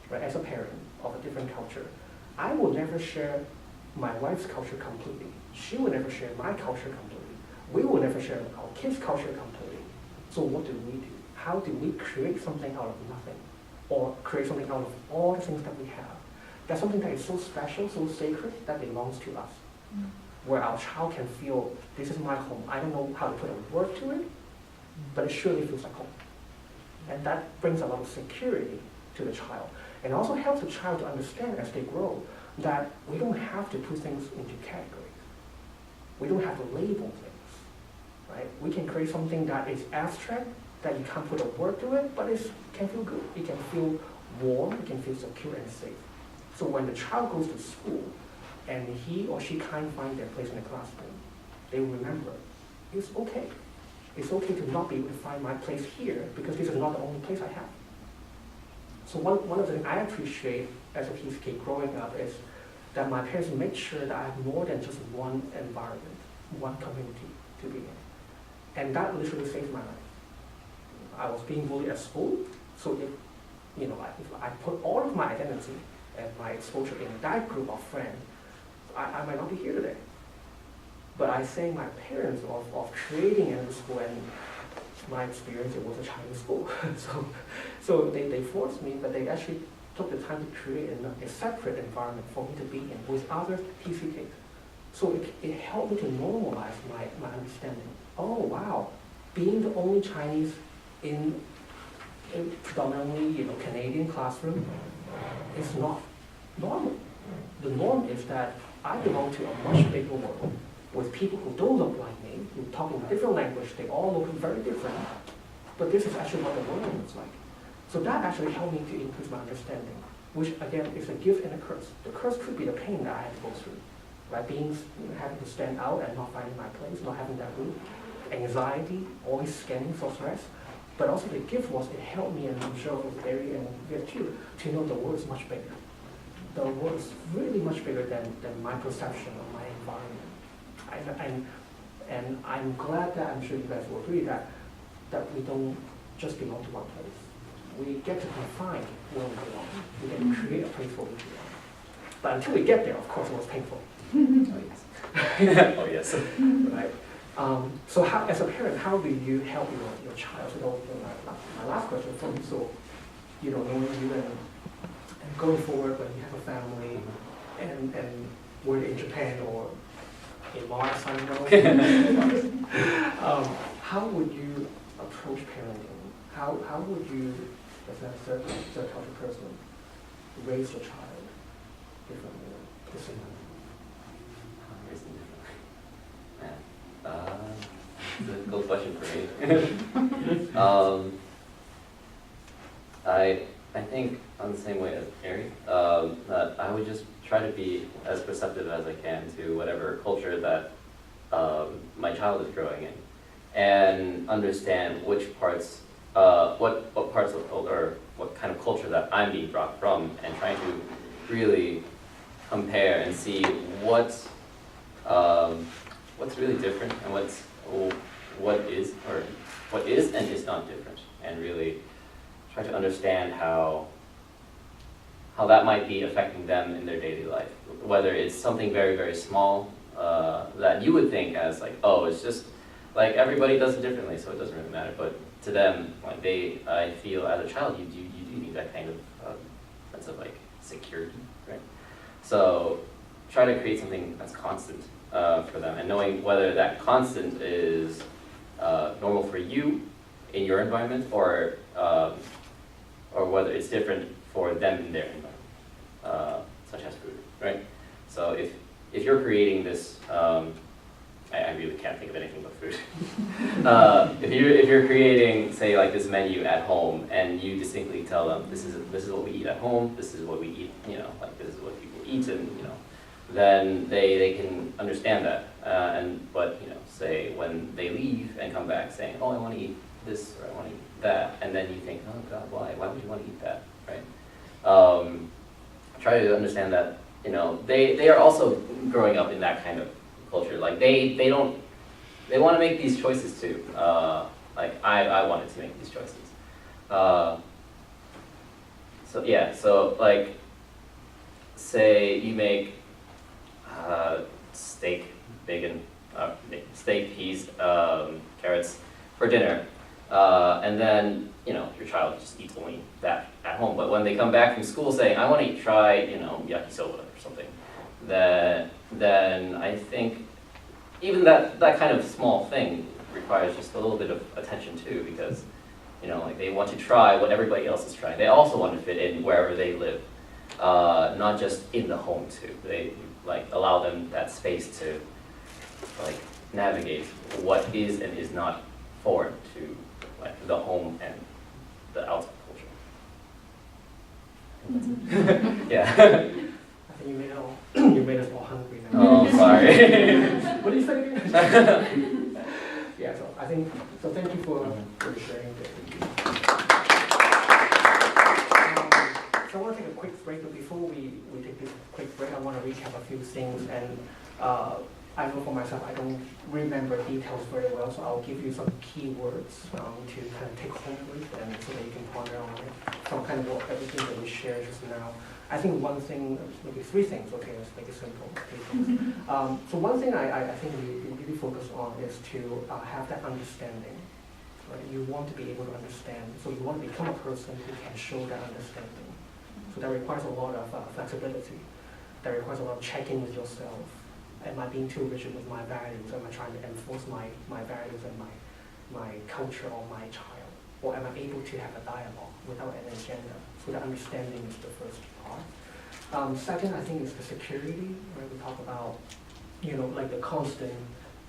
right? As a parent of a different culture, I will never share my wife's culture completely. She will never share my culture completely. We will never share our kids' culture completely. So what do? How do we create something out of nothing? Or create something out of all the things that we have? That's something that is so special, so sacred, that belongs to us. Where our child can feel, this is my home. I don't know how to put a word to it, but it surely feels like home. And that brings a lot of security to the child. And also helps the child to understand as they grow that we don't have to put things into categories. We don't have to label things, right? We can create something that is abstract, that you can't put a word to it, but it can feel good. It can feel warm, it can feel secure and safe. So when the child goes to school and he or she can't find their place in the classroom, they will remember, it's okay. It's okay to not be able to find my place here because this is not the only place I have. So one of the things I appreciate as a TCK growing up is that my parents make sure that I have more than just one environment, one community to be in. And that literally saved my life. I was being bullied at school, so if I put all of my identity and my exposure in that group of friends, I might not be here today. But I thank my parents of creating a school, and my experience, it was a Chinese school. so they forced me, but they actually took the time to create a separate environment for me to be in with other TCKs. So it helped me to normalize my understanding. Oh wow, being the only Chinese in predominantly Canadian classroom is not normal. The norm is that I belong to a much bigger world with people who don't look like me, who talk in different language, they all look very different, but this is actually what the world looks like. So that actually helped me to increase my understanding, which again is a gift and a curse. The curse could be the pain that I had to go through, right? Having to stand out and not finding my place, not having that room, anxiety, always scanning for stress. But also the gift was it helped me, and I'm sure it was Ari and Viet too, to know the world is much bigger. The world is really much bigger than my perception of my environment. And I'm glad that, I'm sure you guys will agree, that we don't just belong to one place. We get to define where we belong. We get to create a place where we belong. But until we get there, of course, it was painful. Oh, yes. Oh, yes. Right? So how, as a parent, how do you help your child? So my last question for you, so knowing you and going forward when you have a family and whether in Japan or in Mars, I don't know, how would you approach parenting? How would you, as a third culture person, raise your child differently? It's a difficult question for me. I think on the same way as Ari, that I would just try to be as perceptive as I can to whatever culture that my child is growing in, and understand which parts, what parts of or what kind of culture that I'm being brought from, and trying to really compare and see what's really different and what is and is not different, and really try to understand how that might be affecting them in their daily life. Whether it's something very, very small that you would think as like, oh, it's just like everybody does it differently, so it doesn't really matter. But to them, like I feel as a child, you do need that kind of sense of like security, right? So try to create something that's constant for them, and knowing whether that constant is normal for you in your environment, or whether it's different for them in their environment, such as food, right? So if you're creating this, I really can't think of anything but food. If you're creating, say, like this menu at home, and you distinctly tell them this is what we eat at home, this is what we eat, like this is what people eat, and then they can understand that. But say when they leave and come back saying, oh, I want to eat this or I want to eat that, and then you think, oh God, why? Why would you want to eat that, right? Try to understand that they are also growing up in that kind of culture. Like they want to make these choices too. Like I wanted to make these choices. So like say you make steak, bacon, steak, peas, carrots for dinner, and then your child just eats only that at home. But when they come back from school saying, I want to try yakisoba or something, then I think even that kind of small thing requires just a little bit of attention too, because like they want to try what everybody else is trying. They also want to fit in wherever they live, not just in the home too. They like allow them that space to like navigate what is and is not foreign to like the home and the outside culture. Yeah. I think you made us all hungry now. Oh, sorry. What did you say again? Yeah, so thank you for sharing this. So I want to take a quick break, but before we take this quick break, I want to recap a few things. And I know for myself, I don't remember details very well, so I'll give you some keywords to kind of take home with, and so that you can ponder on it. So kind of everything that we shared just now. I think one thing, maybe three things, okay, let's make it simple. So one thing I think we really focus on is to have that understanding. Right? You want to be able to understand, so you want to become a person who can show that understanding. So that requires a lot of flexibility. That requires a lot of checking with yourself. Am I being too rigid with my values? Am I trying to enforce my values and my culture on my child? Or am I able to have a dialogue without an agenda? So the understanding is the first part. Second, I think is the security, where we talk about, like the constant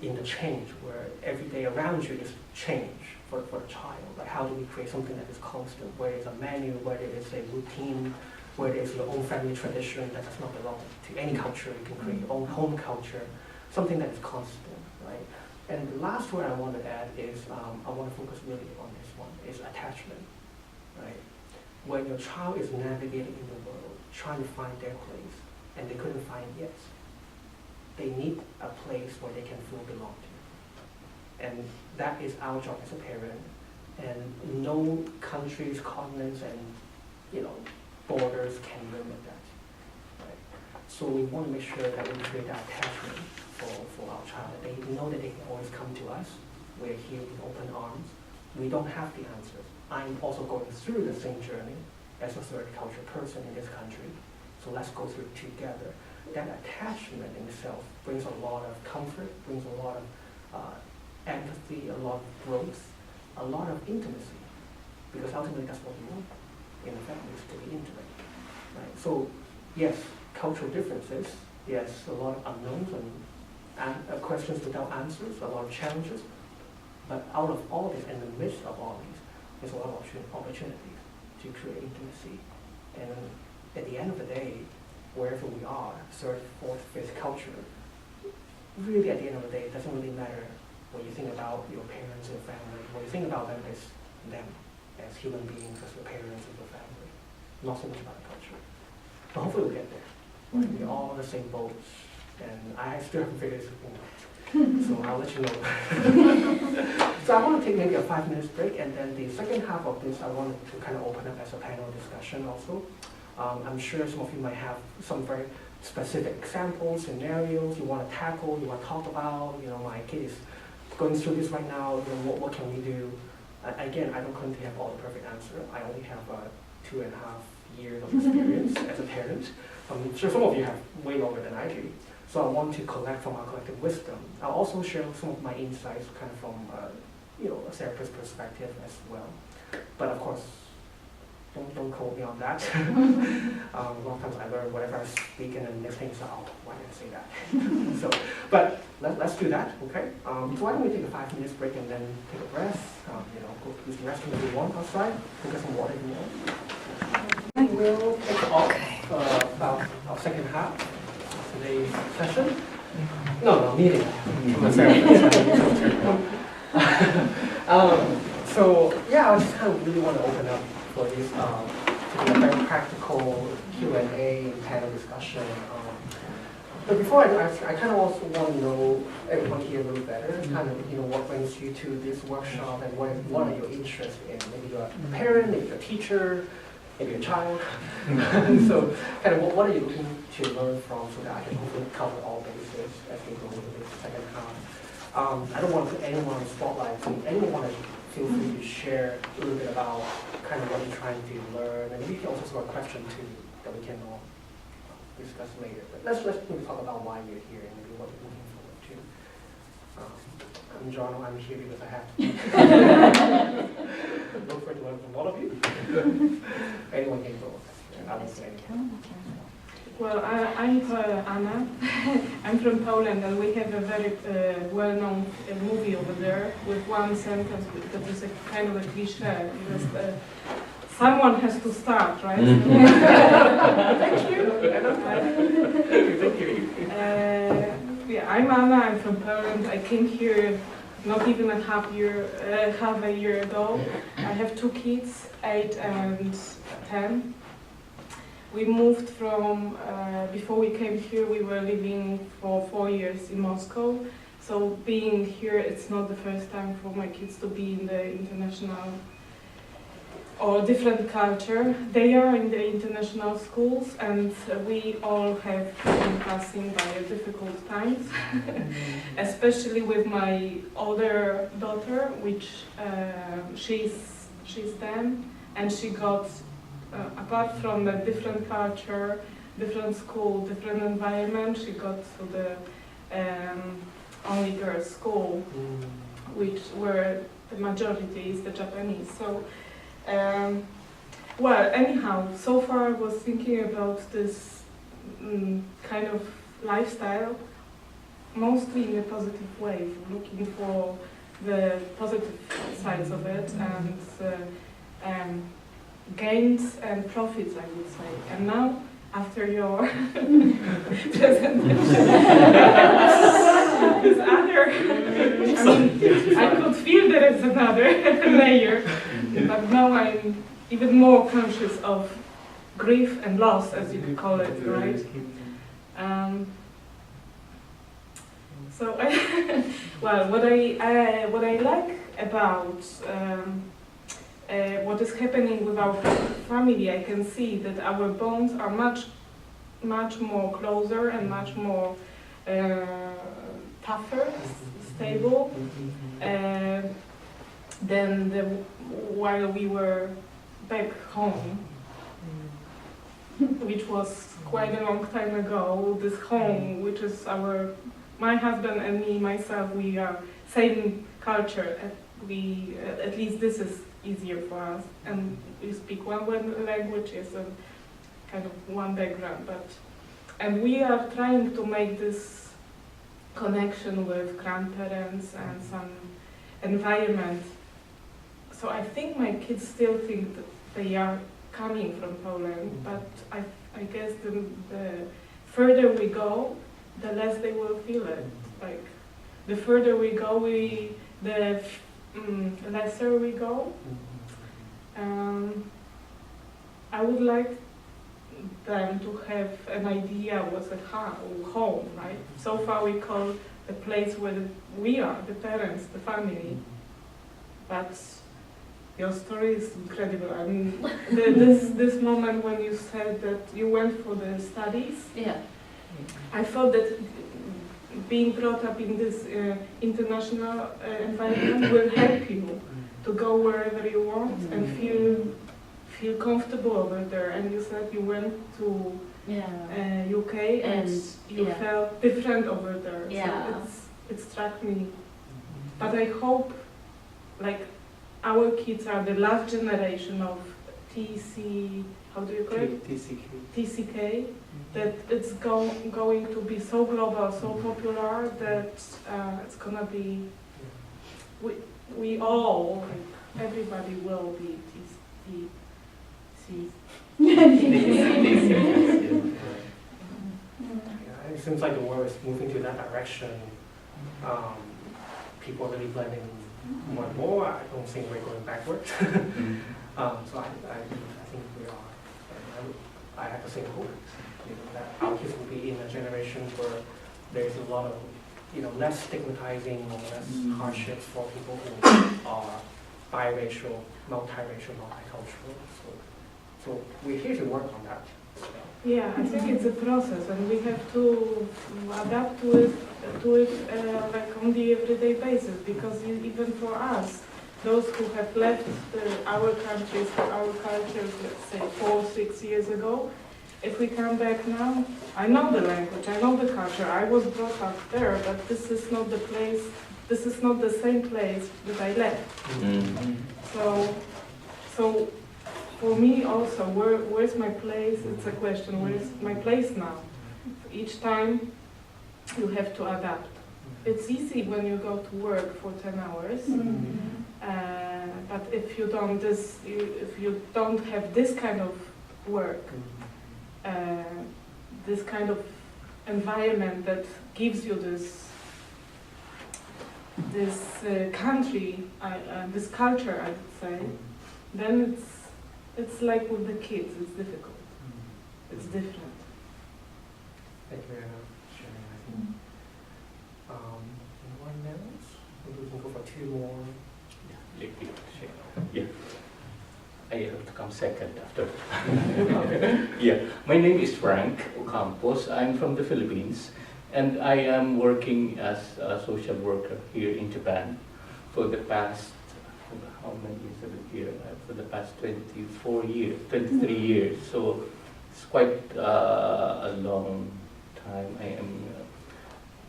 interchange, where every day around you is change for a child. Like how do we create something that is constant, where it's a menu, where it is a routine, where it is your own family tradition that does not belong to any culture. You can create your own home culture, something that is constant, right? And the last word I want to add is, I want to focus really on this one, is attachment, right? When your child is navigating in the world, trying to find their place, and they couldn't find it yet, they need a place where they can feel belong to. And that is our job as a parent. And no countries, continents, and borders can limit that. Right? So we want to make sure that we create that attachment for our child. They know that they can always come to us. We're here with open arms. We don't have the answers. I'm also going through the same journey as a third culture person in this country. So let's go through it together. That attachment in itself brings a lot of comfort, brings a lot of empathy, a lot of growth, a lot of intimacy. Because ultimately that's what we want in a family, is to be intimate. Right? So yes, cultural differences, yes, a lot of unknowns and questions without answers, a lot of challenges. But out of all this, in the midst of all these, there's a lot of opportunities to create intimacy. And at the end of the day, wherever we are, third, fourth, fifth culture, really at the end of the day, it doesn't really matter when you think about your parents and family. When you think about them, it's them as human beings, as your parents and your family. Not so much about the culture. But hopefully we'll get there. Right? We're all in the same boat, and I still haven't figured this out. So I'll let you know. So I want to take maybe a 5 minutes break, and then the second half of this I wanted to kind of open up as a panel discussion also. I'm sure some of you might have some very specific examples, scenarios you want to tackle, you want to talk about. My kid is going through this right now. What can we do? Again, I don't claim to have all the perfect answer. I only have 2.5 years of experience as a parent. I'm sure some of you have way longer than I do. So I want to collect from our collective wisdom. I'll also share some of my insights kind of from a therapist perspective as well. But of course, don't quote me on that. A lot of times I learn whatever I speak, and then next thing is, oh, why did I say that? So, but let's do that, okay? So why don't we take a 5 minutes break and then take a breath? Go use the restroom if you want outside. Go get some water if you want. We'll take off about our second half of today's session. No, meeting. So yeah, I just kind of really want to open up for this to be a very practical Q&A and panel discussion. But before I kind of also want to know everyone here a little better, kind of what brings you to this workshop, and what are your interests in? Maybe you're a parent, maybe you're a teacher, maybe a child. So kind of what are you looking to learn from, so that I can hopefully cover all bases as we go into this second half. I don't want to put anyone on the spotlight, so anyone want to feel free to share a little bit about kind of what you're trying to learn, and maybe you can also throw a question too that we can all discuss later. But let's maybe talk about why you're here and maybe what you're looking forward to. I'm John. I'm here because I have to. Look forward to learn from all of you. Anyone can go. I won't say anything. Well, I'm Anna. I'm from Poland, and we have a very well-known movie over there with one sentence that is a kind of a cliche. Because, someone has to start, right? Thank you. Thank you. Yeah, I'm Anna. I'm from Poland. I came here not even half a year ago. I have 2 kids, 8 and 10. We moved from, before we came here, we were living for 4 years in Moscow. So being here, it's not the first time for my kids to be in the international or different culture. They are in the international schools, and we all have been passing by difficult times, especially with my older daughter, which she's 10, and she got apart from the different culture, different school, different environment, she got to the only girls' school, where the majority is the Japanese. So, well, anyhow, so far I was thinking about this kind of lifestyle, mostly in a positive way, looking for the positive sides of it and gains and profits, I would say. And now, after your presentation, this other, I could feel there is another layer, but now I'm even more conscious of grief and loss, as you could call it, right? So, well, what I like about what is happening with our family, I can see that our bonds are much more closer and much more tougher, stable than while we were back home, which was quite a long time ago. This home, which is my husband and me, myself, we are same culture. At least this is easier for us, and we speak one language, is a kind of one background, and we are trying to make this connection with grandparents and some environment. So I think my kids still think that they are coming from Poland, but I guess the further we go, the less they will feel it. Like, the further we go, the lesser we go. I would like them to have an idea what's at home, right? So far we call the place where we are, the parents, the family. But your story is incredible. I mean, this moment when you said that you went for the studies, Yeah. I thought that being brought up in this international environment will help you to go wherever you want and feel comfortable over there. And you said you went to UK and you felt different over there. Yeah. So it struck me. But I hope, like, our kids are the last generation of how do you call it? TCK. That it's going to be so global, so popular that it's gonna be. We all, like, everybody will be TCK. It seems like the world is moving to that direction. People are really blending more and more. I don't think we're going backwards. So I think we are. I have the same hope, that our kids will be in a generation where there's a lot of, less stigmatizing or less hardships for people who are biracial, multiracial, multicultural. So we're here to work on that. Yeah, I think it's a process, and we have to adapt to it like on the everyday basis. Because even for us, those who have left our countries, our cultures, let's say 4-6 years ago, if we come back now, I know the language, I know the culture, I was brought up there, but this is not the place, this is not the same place that I left. Mm. So for me also, where's my place? It's a question, where's my place now? Each time you have to adapt. It's easy when you go to work for 10 hours. But if you don't have this kind of work, this kind of environment that gives you this country, this culture, I would say, then it's like with the kids. It's difficult. It's different. Thank you very much for sharing, I think. Anyone else? Maybe we can go for 2 more. Yeah. I have to come second after. Yeah, my name is Frank Ocampos. I'm from the Philippines, and I am working as a social worker here in Japan for the past, how many years have been here? For the past 23 years. So it's quite a long time.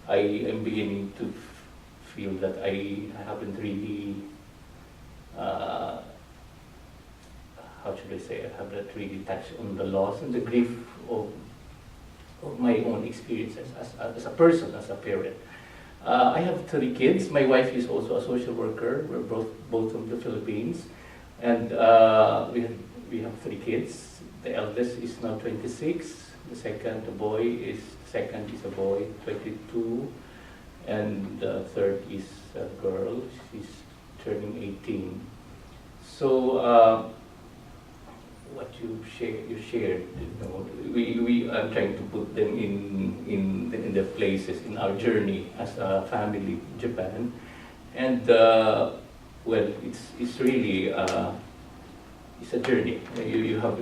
I am beginning to feel that I haven't really. How should I say? I haven't really touched on the loss and the grief of of my own experiences as a person, as a parent. I have 3 kids. My wife is also a social worker. We're both from the Philippines, and we have 3 kids. The eldest is now 26. The second a boy is 22, and the third is a girl. She's turning 18. So what you shared, I'm trying to put them in the places in our journey as a family in Japan, and well, it's really it's a journey. You have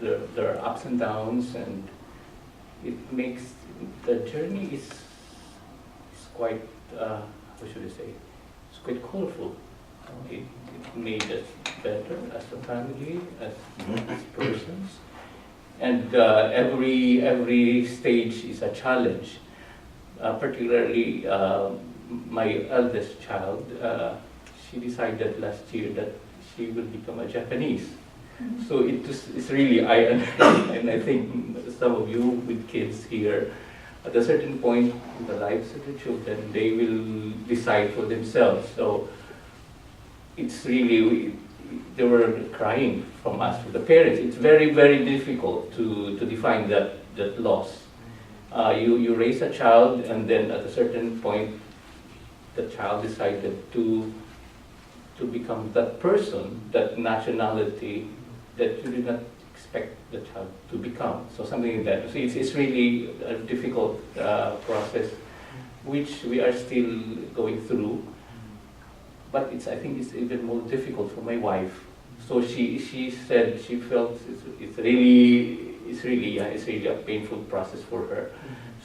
there are ups and downs, and it makes the journey is quite what should I say? It's quite colorful. It made us better as a family, as persons, and every stage is a challenge. Particularly, my eldest child, she decided last year that she will become a Japanese. So it's really and I think some of you with kids here, at a certain point in the lives of the children, they will decide for themselves. So it's really, they were crying from us, from the parents. It's very, very difficult to define that loss. You raise a child, and then at a certain point, the child decided to become that person, that nationality that you did not expect the child to become. So something like that. So it's really a difficult process, which we are still going through. But I think it's even more difficult for my wife. So she said she felt it's really a painful process for her.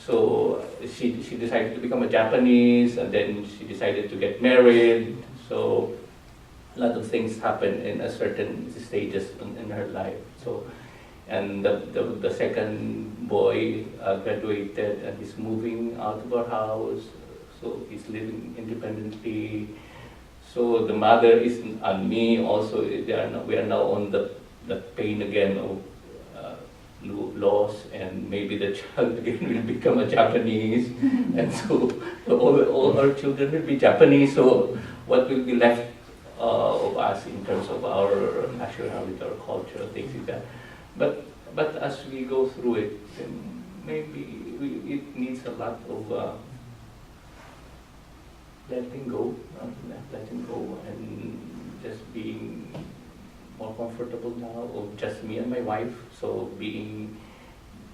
So she decided to become a Japanese, and then she decided to get married. So a lot of things happen in a certain stages in her life. So, and the second boy graduated and is moving out of our house. So he's living independently. So the mother is on me also. We are now on the pain again of loss, and maybe the child again will become a Japanese, and so all our children will be Japanese. So what will be left of us in terms of our nationality, our culture, things like that. But as we go through it, then maybe it needs a lot of letting go, and just being more comfortable now of just me and my wife. So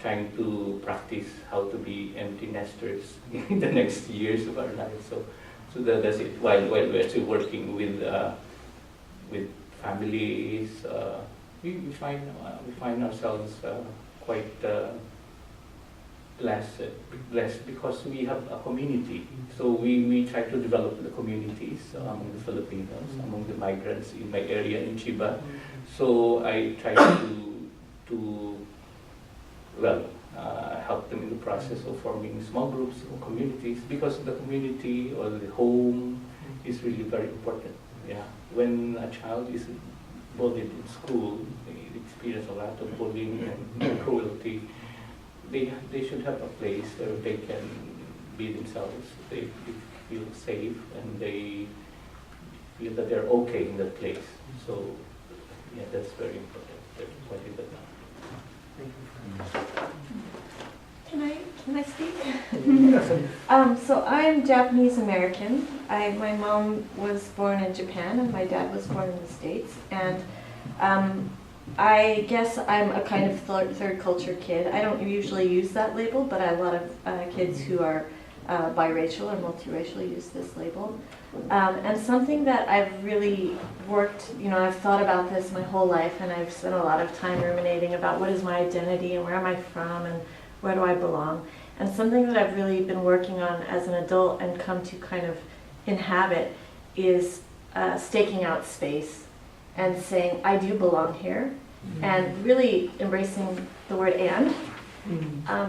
trying to practice how to be empty nesters in the next years of our lives. So that's it. While we're still working with families, we find ourselves quite blessed because we have a community. So we try to develop the communities among the Filipinos, among the migrants in my area in Chiba. So I try to help them in the process of forming small groups or communities, because the community or the home is really very important. Yeah, when a child is bullied in school, they experience a lot of bullying and cruelty. They should have a place where they can be themselves. They feel safe, and they feel that they're okay in that place. So yeah, that's very important. That's what it is. Can I speak? So I'm Japanese American. My mom was born in Japan and my dad was born in the States. And I guess I'm a kind of third culture kid. I don't usually use that label, but a lot of kids who are biracial or multiracial use this label. And something that I've really worked, I've thought about this my whole life, and I've spent a lot of time ruminating about what is my identity and where am I from and where do I belong. And something that I've really been working on as an adult and come to kind of inhabit is staking out space and saying, I do belong here, and really embracing the word and.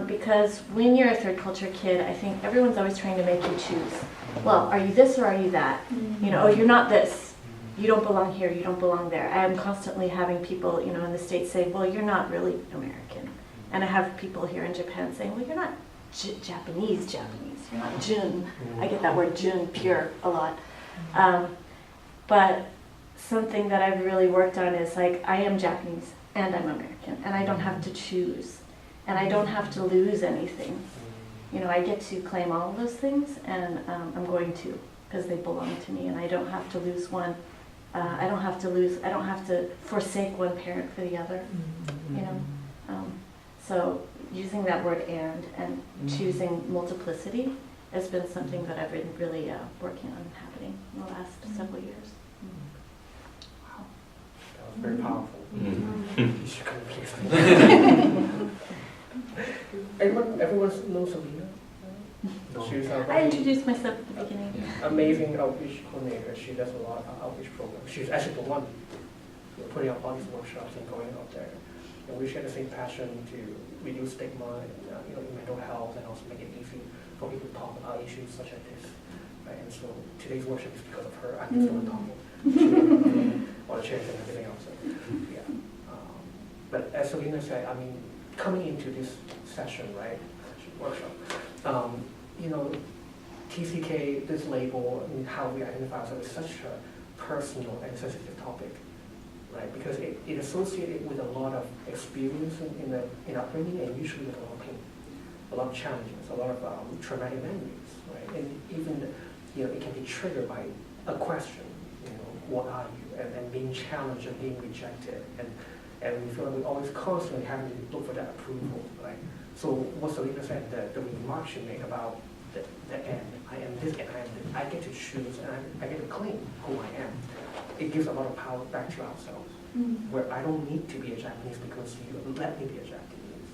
Because when you're a third culture kid, I think everyone's always trying to make you choose. Well, are you this or are you that? Oh, you're not this. You don't belong here, you don't belong there. I am constantly having people, in the States say, well, you're not really American. And I have people here in Japan saying, well, you're not Japanese, you're not Jun. I get that word Jun, pure, a lot. But something that I've really worked on is like, I am Japanese and I'm American, and I don't have to choose, and I don't have to lose anything. You know, I get to claim all of those things, and I'm going to, because they belong to me, and I don't have to lose one. I don't have to forsake one parent for the other, you know. So using that word and choosing multiplicity has been something that I've been really working on happening in the last several years. Wow. That was very powerful. You should come please. Everyone knows Selena? She's I introduced myself at the beginning. amazing outreach coordinator. She does a lot of outreach programs. She's actually the one putting up all these workshops and going out there. And we share the same passion to reduce stigma in mental health, and also make it easy for people to talk about issues such as this. Right? And so today's workshop is because of her. I can feel her talking. All the chairs and everything else. So, yeah. But as Selena said, I mean, coming into this session, right, workshop, TCK, this label, and how we identify ourselves is such a personal and sensitive topic, right? Because it associated with a lot of experience in upbringing, and usually with a lot of pain, a lot of challenges, a lot of traumatic memories, right? And even, it can be triggered by a question, what are you? And being challenged and being rejected. And we feel like we're always constantly having to look for that approval, right? So what Selena said, the remark she made about the end, I am this and I am this, I get to choose and I get to claim who I am. It gives a lot of power back to ourselves, where I don't need to be a Japanese because you let me be a Japanese.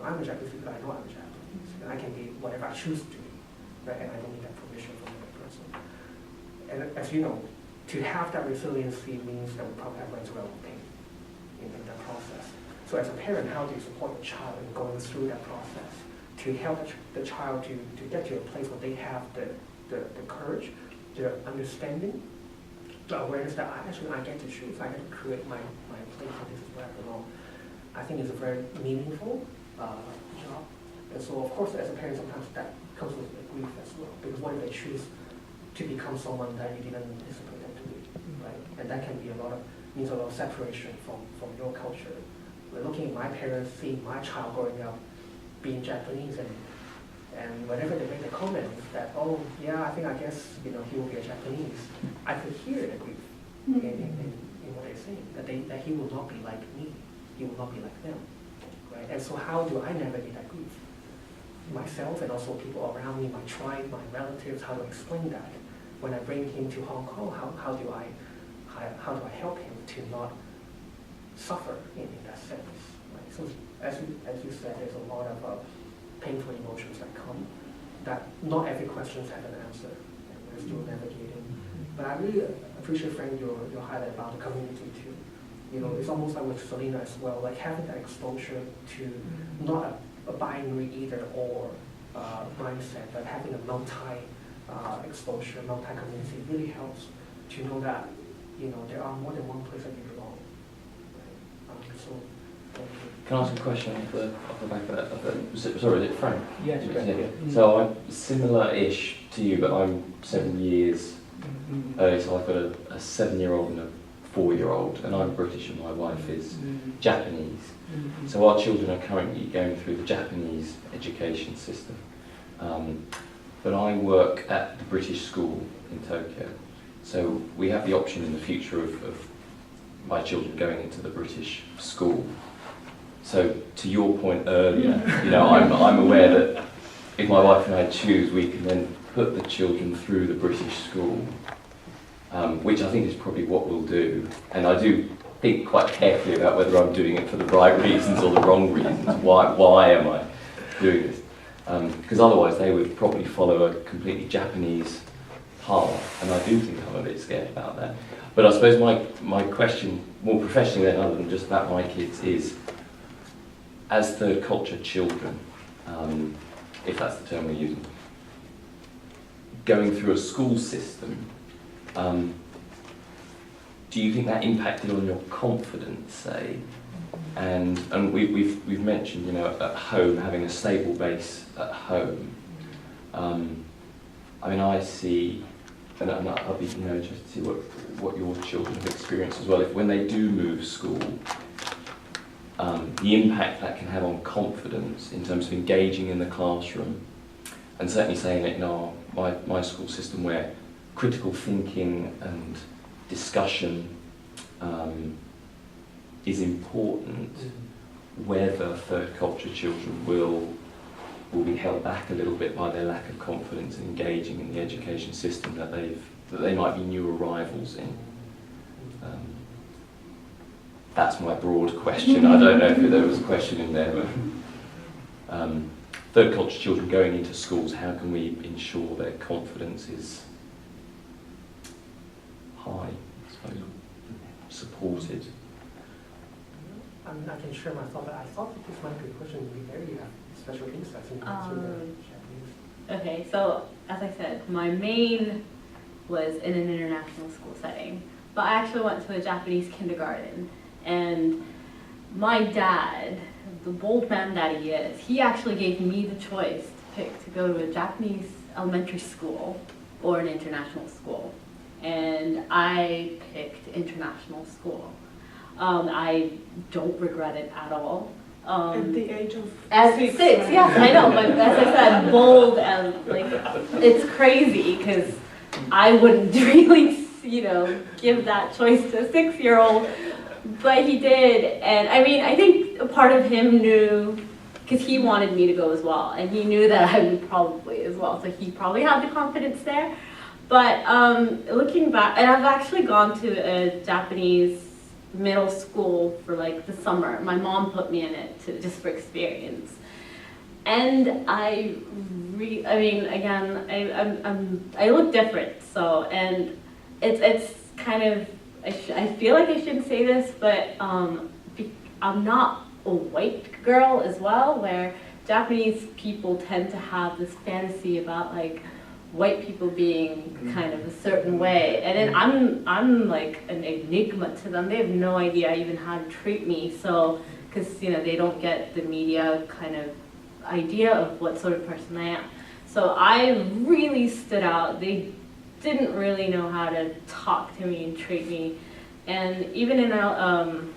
I'm a Japanese because I know I'm a Japanese, and I can be whatever I choose to be, right? And I don't need that permission from another person. And as you know, to have that resiliency means that we probably have run into our own pain in that process. So as a parent, how do you support your child in going through that process to help the child to get to a place where they have the courage, the understanding, the awareness that I get to choose, I get to create my place, and this is where I belong. I think it's a very meaningful job. And so of course, as a parent, sometimes that comes with grief as well, because what if they choose to become someone that you didn't anticipate them to be, right? And that can be means a lot of separation from your culture. We're looking at my parents, seeing my child growing up, being Japanese, and whenever they make the comment that, oh yeah, I guess he will be a Japanese, I could hear the grief in what they're saying, that he will not be like me, he will not be like them, right? And so how do I navigate that grief? Myself and also people around me, my tribe, my relatives, how to explain that? When I bring him to Hong Kong, how do I help him to not suffer in that sense? Right? So as you said, there's a lot of painful emotions that come, that not every question has an answer, and we're still navigating. But I really appreciate, Frank, your highlight about the community too. It's almost like with Selena as well, like having that exposure to not a binary either or mindset, but having a multi-exposure, multi-community really helps to know that there are more than one place that you belong. Right? So, thank you. Can I ask a question off the back of that? Sorry, is it Frank? Yes, yeah. So I'm similar-ish to you, but I'm 7 years early, so I've got a 7-year-old and a 4-year-old, and I'm British and my wife is Japanese. So our children are currently going through the Japanese education system. But I work at the British school in Tokyo. So we have the option in the future of my children going into the British school. So to your point earlier, I'm aware that if my wife and I choose, we can then put the children through the British school, which I think is probably what we'll do. And I do think quite carefully about whether I'm doing it for the right reasons or the wrong reasons. Why am I doing this? Because otherwise they would probably follow a completely Japanese path, and I do think I'm a bit scared about that. But I suppose my question, more professionally then, other than just about my kids, is as third culture children, if that's the term we're using, going through a school system, do you think that impacted on your confidence, say, And we've mentioned, you know, at home, having a stable base at home. I mean, I see, and I'll be, you know, interested to see what your children have experienced as well. If when they do move school, the impact that can have on confidence in terms of engaging in the classroom, and certainly saying that in my school system, where critical thinking and discussion is important, whether third culture children will be held back a little bit by their lack of confidence in engaging in the education system that they might be new arrivals in. That's my broad question. I don't know if there was a question in there, but third culture children going into schools, how can we ensure their confidence is high, I suppose, supported? I mean, I can share my thought, but I thought that this might be a question where you have special insights into Japanese. Okay, so as I said, my main was in an international school setting, but I actually went to a Japanese kindergarten, and my dad, the bold man that he is, he actually gave me the choice to pick to go to a Japanese elementary school or an international school, and I picked international school. I don't regret it at all. At the age of At 6, yes, I know, but as I said, bold and like, it's crazy because I wouldn't really, you know, give that choice to a 6-year-old, but he did. And I mean, I think a part of him knew, because he wanted me to go as well, and he knew that I would probably as well, so he probably had the confidence there. But looking back, and I've actually gone to a Japanese middle school for like the summer. My mom put me in it just for experience, and I mean, again, I look different. So, and it's kind of, I feel like I shouldn't say this, but I'm not a white girl as well, where Japanese people tend to have this fantasy about like white people being kind of a certain way, and then I'm like an enigma to them. They have no idea even how to treat me. So, because you know they don't get the media kind of idea of what sort of person I am. So I really stood out. They didn't really know how to talk to me and treat me, and even in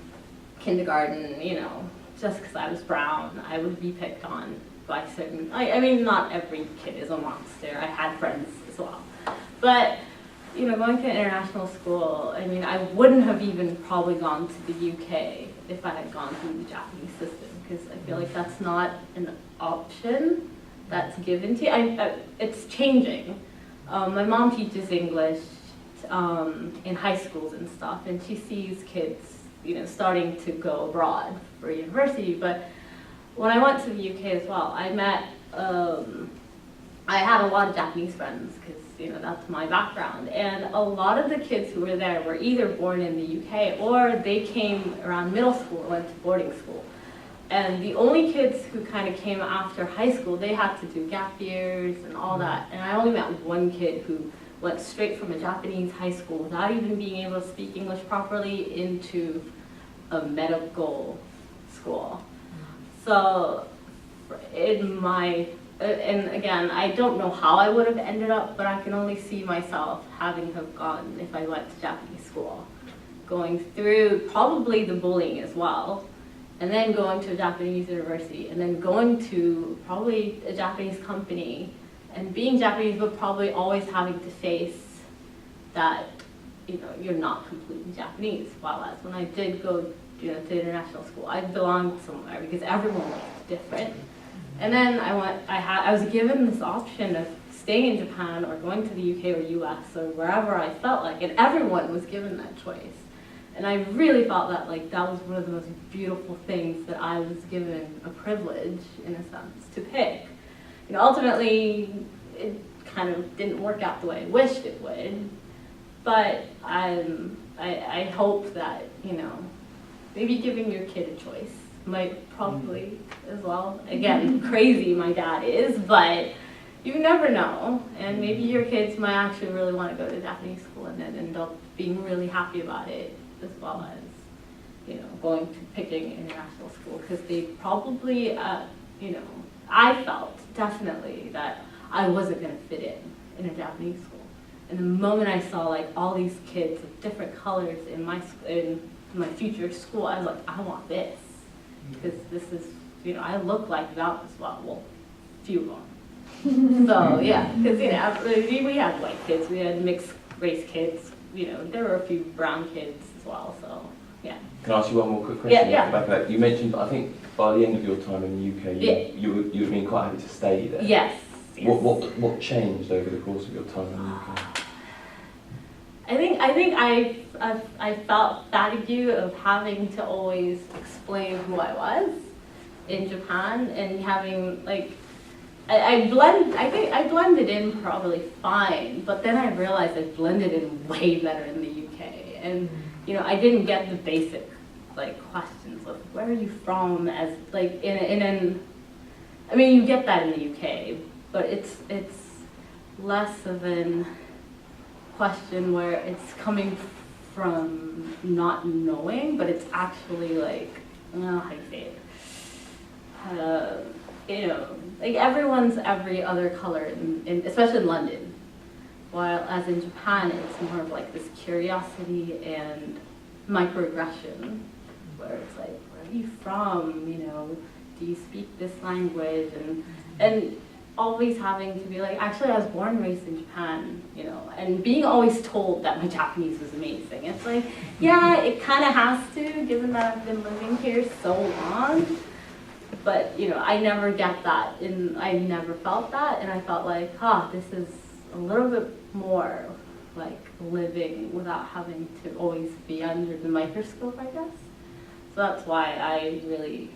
kindergarten, you know, just because I was brown, I would be picked on by certain, I mean, not every kid is a monster. I had friends as well. But, you know, going to international school, I mean, I wouldn't have even probably gone to the UK if I had gone through the Japanese system, because I feel like that's not an option that's given to you. It's changing. My mom teaches English in high schools and stuff, and she sees kids, you know, starting to go abroad for university, but when I went to the UK as well, I met, I had a lot of Japanese friends because, you know, that's my background. And a lot of the kids who were there were either born in the UK or they came around middle school or went to boarding school. And the only kids who kind of came after high school, they had to do gap years and all that. And I only met one kid who went straight from a Japanese high school without even being able to speak English properly into a medical school. So in my, and again, I don't know how I would have ended up, but I can only see myself having have gone if I went to Japanese school, going through probably the bullying as well, and then going to a Japanese university, and then going to probably a Japanese company, and being Japanese, but probably always having to face that, you know, you're not completely Japanese. While as when I did go, you know, to international school, I belonged somewhere because everyone was different. And then I was given this option of staying in Japan or going to the UK or US or wherever I felt like, and everyone was given that choice. And I really felt that like that was one of the most beautiful things, that I was given a privilege, in a sense, to pick. You know, ultimately, it kind of didn't work out the way I wished it would, but I hope that, you know, maybe giving your kid a choice might probably as well. Again, crazy my dad is, but you never know. And maybe your kids might actually really want to go to Japanese school and then end up being really happy about it, as well as, going to picking international school, because they probably, I felt definitely that I wasn't going to fit in a Japanese school. And the moment I saw like all these kids of different colors in my future school, I was like, I want this, because this is, I look like them as well. Well, few of them. So yeah, because we had white kids, we had mixed race kids, there were a few brown kids as well. So yeah. Can I ask you one more quick question? Yeah. Back that. You mentioned, I think by the end of your time in the UK, you would have been quite happy to stay there. Yes. What changed over the course of your time in the UK? I think I felt fatigue of having to always explain who I was in Japan, and having like I blended in probably fine, but then I realized I blended in way better in the UK, and I didn't get the basic like questions of where are you from, as like you get that in the UK, but it's less of an question where it's coming from not knowing, but it's actually like, how do you say it? Like everyone's every other color, especially in London. While as in Japan, it's more of like this curiosity and microaggression, where it's like, where are you from? Do you speak this language? And always having to be like, actually I was born and raised in Japan, and being always told that my Japanese was amazing. It's like, yeah, it kind of has to, given that I've been living here so long. But, I never get that, and I never felt that, and I felt like, this is a little bit more like living without having to always be under the microscope, I guess. So that's why I really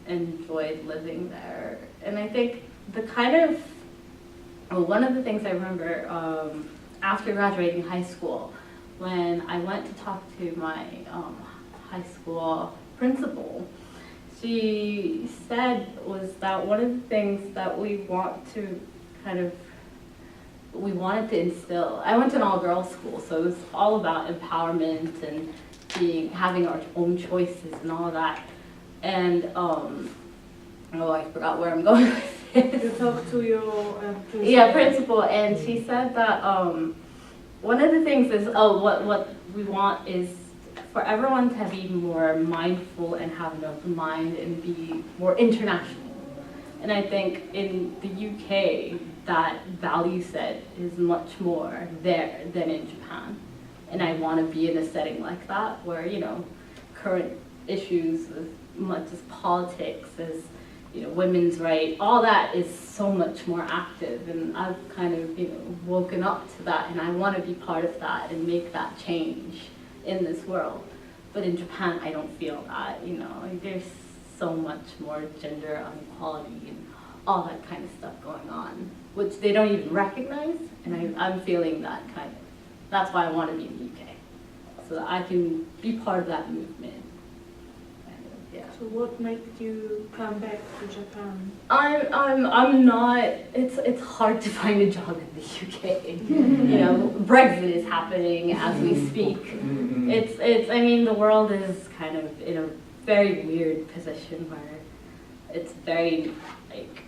enjoyed living there. And I think one of the things I remember after graduating high school, when I went to talk to my high school principal, she said was that one of the things that we wanted to instill. I went to an all-girls school, so it was all about empowerment and having our own choices and all of that. And I forgot where I'm going with this. You talked to your principal. Yeah, principal, and she said that one of the things is, what we want is for everyone to be more mindful and have an open mind and be more international. And I think in the UK, that value set is much more there than in Japan. And I want to be in a setting like that, where, current issues as much as politics, as women's rights, all that is so much more active, and I've kind of woken up to that, and I want to be part of that and make that change in this world. But in Japan, I don't feel that. There's so much more gender inequality and all that kind of stuff going on, which they don't even recognize, and I'm feeling that kind of. That's why I want to be in the UK, so that I can be part of that movement. Yeah. So what made you come back to Japan? I'm not. It's hard to find a job in the UK. Brexit is happening as we speak. The world is kind of in a very weird position where it's very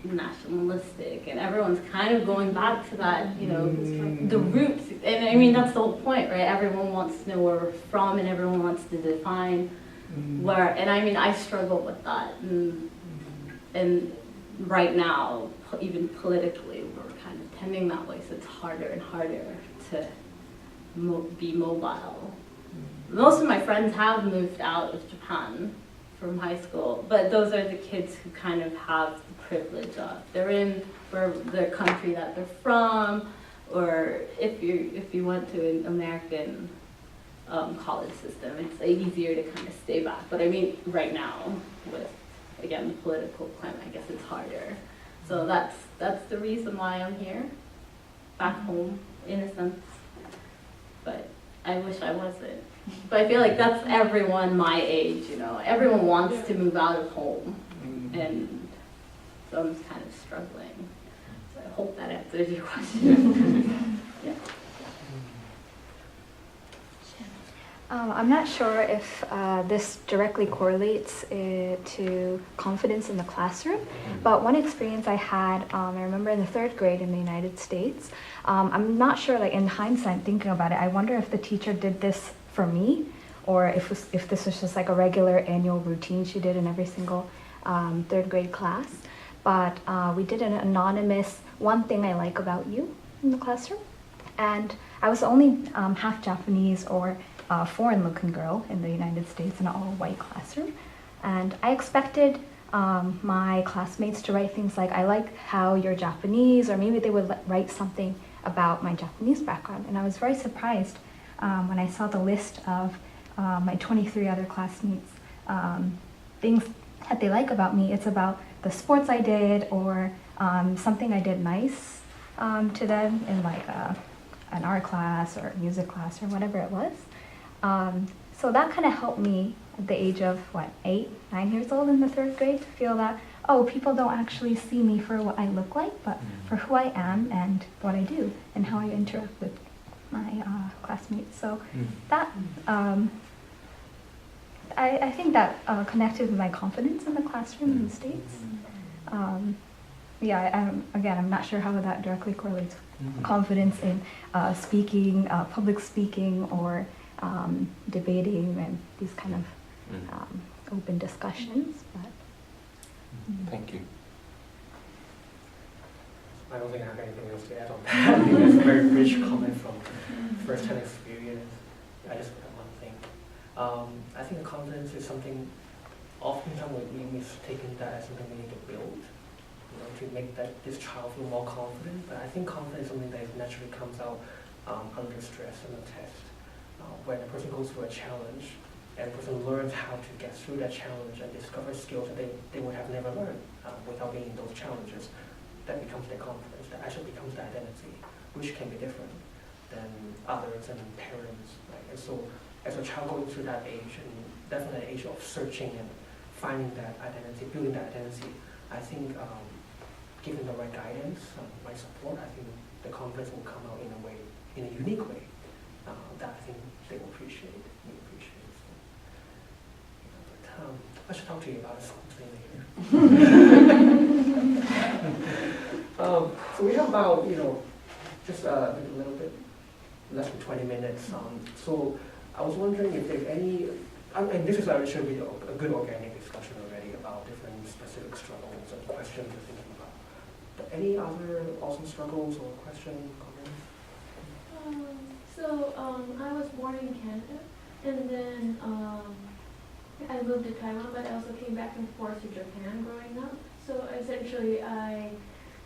nationalistic, and everyone's kind of going back to that, the roots. And that's the whole point, right? Everyone wants to know where we're from, and everyone wants to define where, and I struggle with that, and right now, even politically, we're kind of tending that way, so it's harder and harder to be mobile. Most of my friends have moved out of Japan from high school, but those are the kids who kind of have the privilege of, they're in their country that they're from, or if you went to an American college system, it's easier to kind of stay back. But right now, with, again, the political climate, I guess it's harder. So that's the reason why I'm here, back home, in a sense. But I wish I wasn't. But I feel like that's everyone my age, Everyone wants to move out of home. And so I'm just kind of struggling. So I hope that answers your question. Yeah. I'm not sure if this directly correlates to confidence in the classroom, but one experience I had, I remember in the 3rd grade in the United States, I'm not sure, like in hindsight, thinking about it, I wonder if the teacher did this for me, or if this was just like a regular annual routine she did in every single 3rd grade class. But we did an anonymous one thing I like about you in the classroom. And I was the only half Japanese or foreign-looking girl in the United States in an all-white classroom. And I expected my classmates to write things like, I like how you're Japanese, or maybe they would write something about my Japanese background. And I was very surprised when I saw the list of my 23 other classmates, things that they like about me. It's about the sports I did, or something I did nice to them in like an art class or music class or whatever it was. So that kind of helped me at the age of, 8, 9 years old in the 3rd grade to feel that, oh, people don't actually see me for what I look like, but for who I am and what I do and how I interact with my classmates. So that, I think that connected with my confidence in the classroom in the States. I'm not sure how that directly correlates with confidence in speaking, public speaking, or debating and these kind of open discussions. But Thank you. I don't think I have anything else to add on that. I think that's a very rich comment from first-hand experience. I just have one thing. I think confidence is something oftentimes we mistaken that as something we need to build, to make this child feel more confident. But I think confidence is something that naturally comes out under stress and a test. When a person goes through a challenge and a person learns how to get through that challenge and discover skills that they would have never learned without being in those challenges, that becomes their confidence. That actually becomes their identity, which can be different than others and parents. Right? And so as a child going through that age, and definitely an age of searching and finding that identity, building that identity, I think given the right guidance, right support, I think the confidence will come out in a unique way that I think they will appreciate. So, I should talk to you about something later. So we have about, just a little bit less than 20 minutes. So I was wondering if there's any, and this is should be a good organic discussion already about different specific struggles and questions you're thinking about. But any other awesome struggles or questions, comments? I was born in Canada, and then I moved to Taiwan, but I also came back and forth to Japan growing up. So essentially, I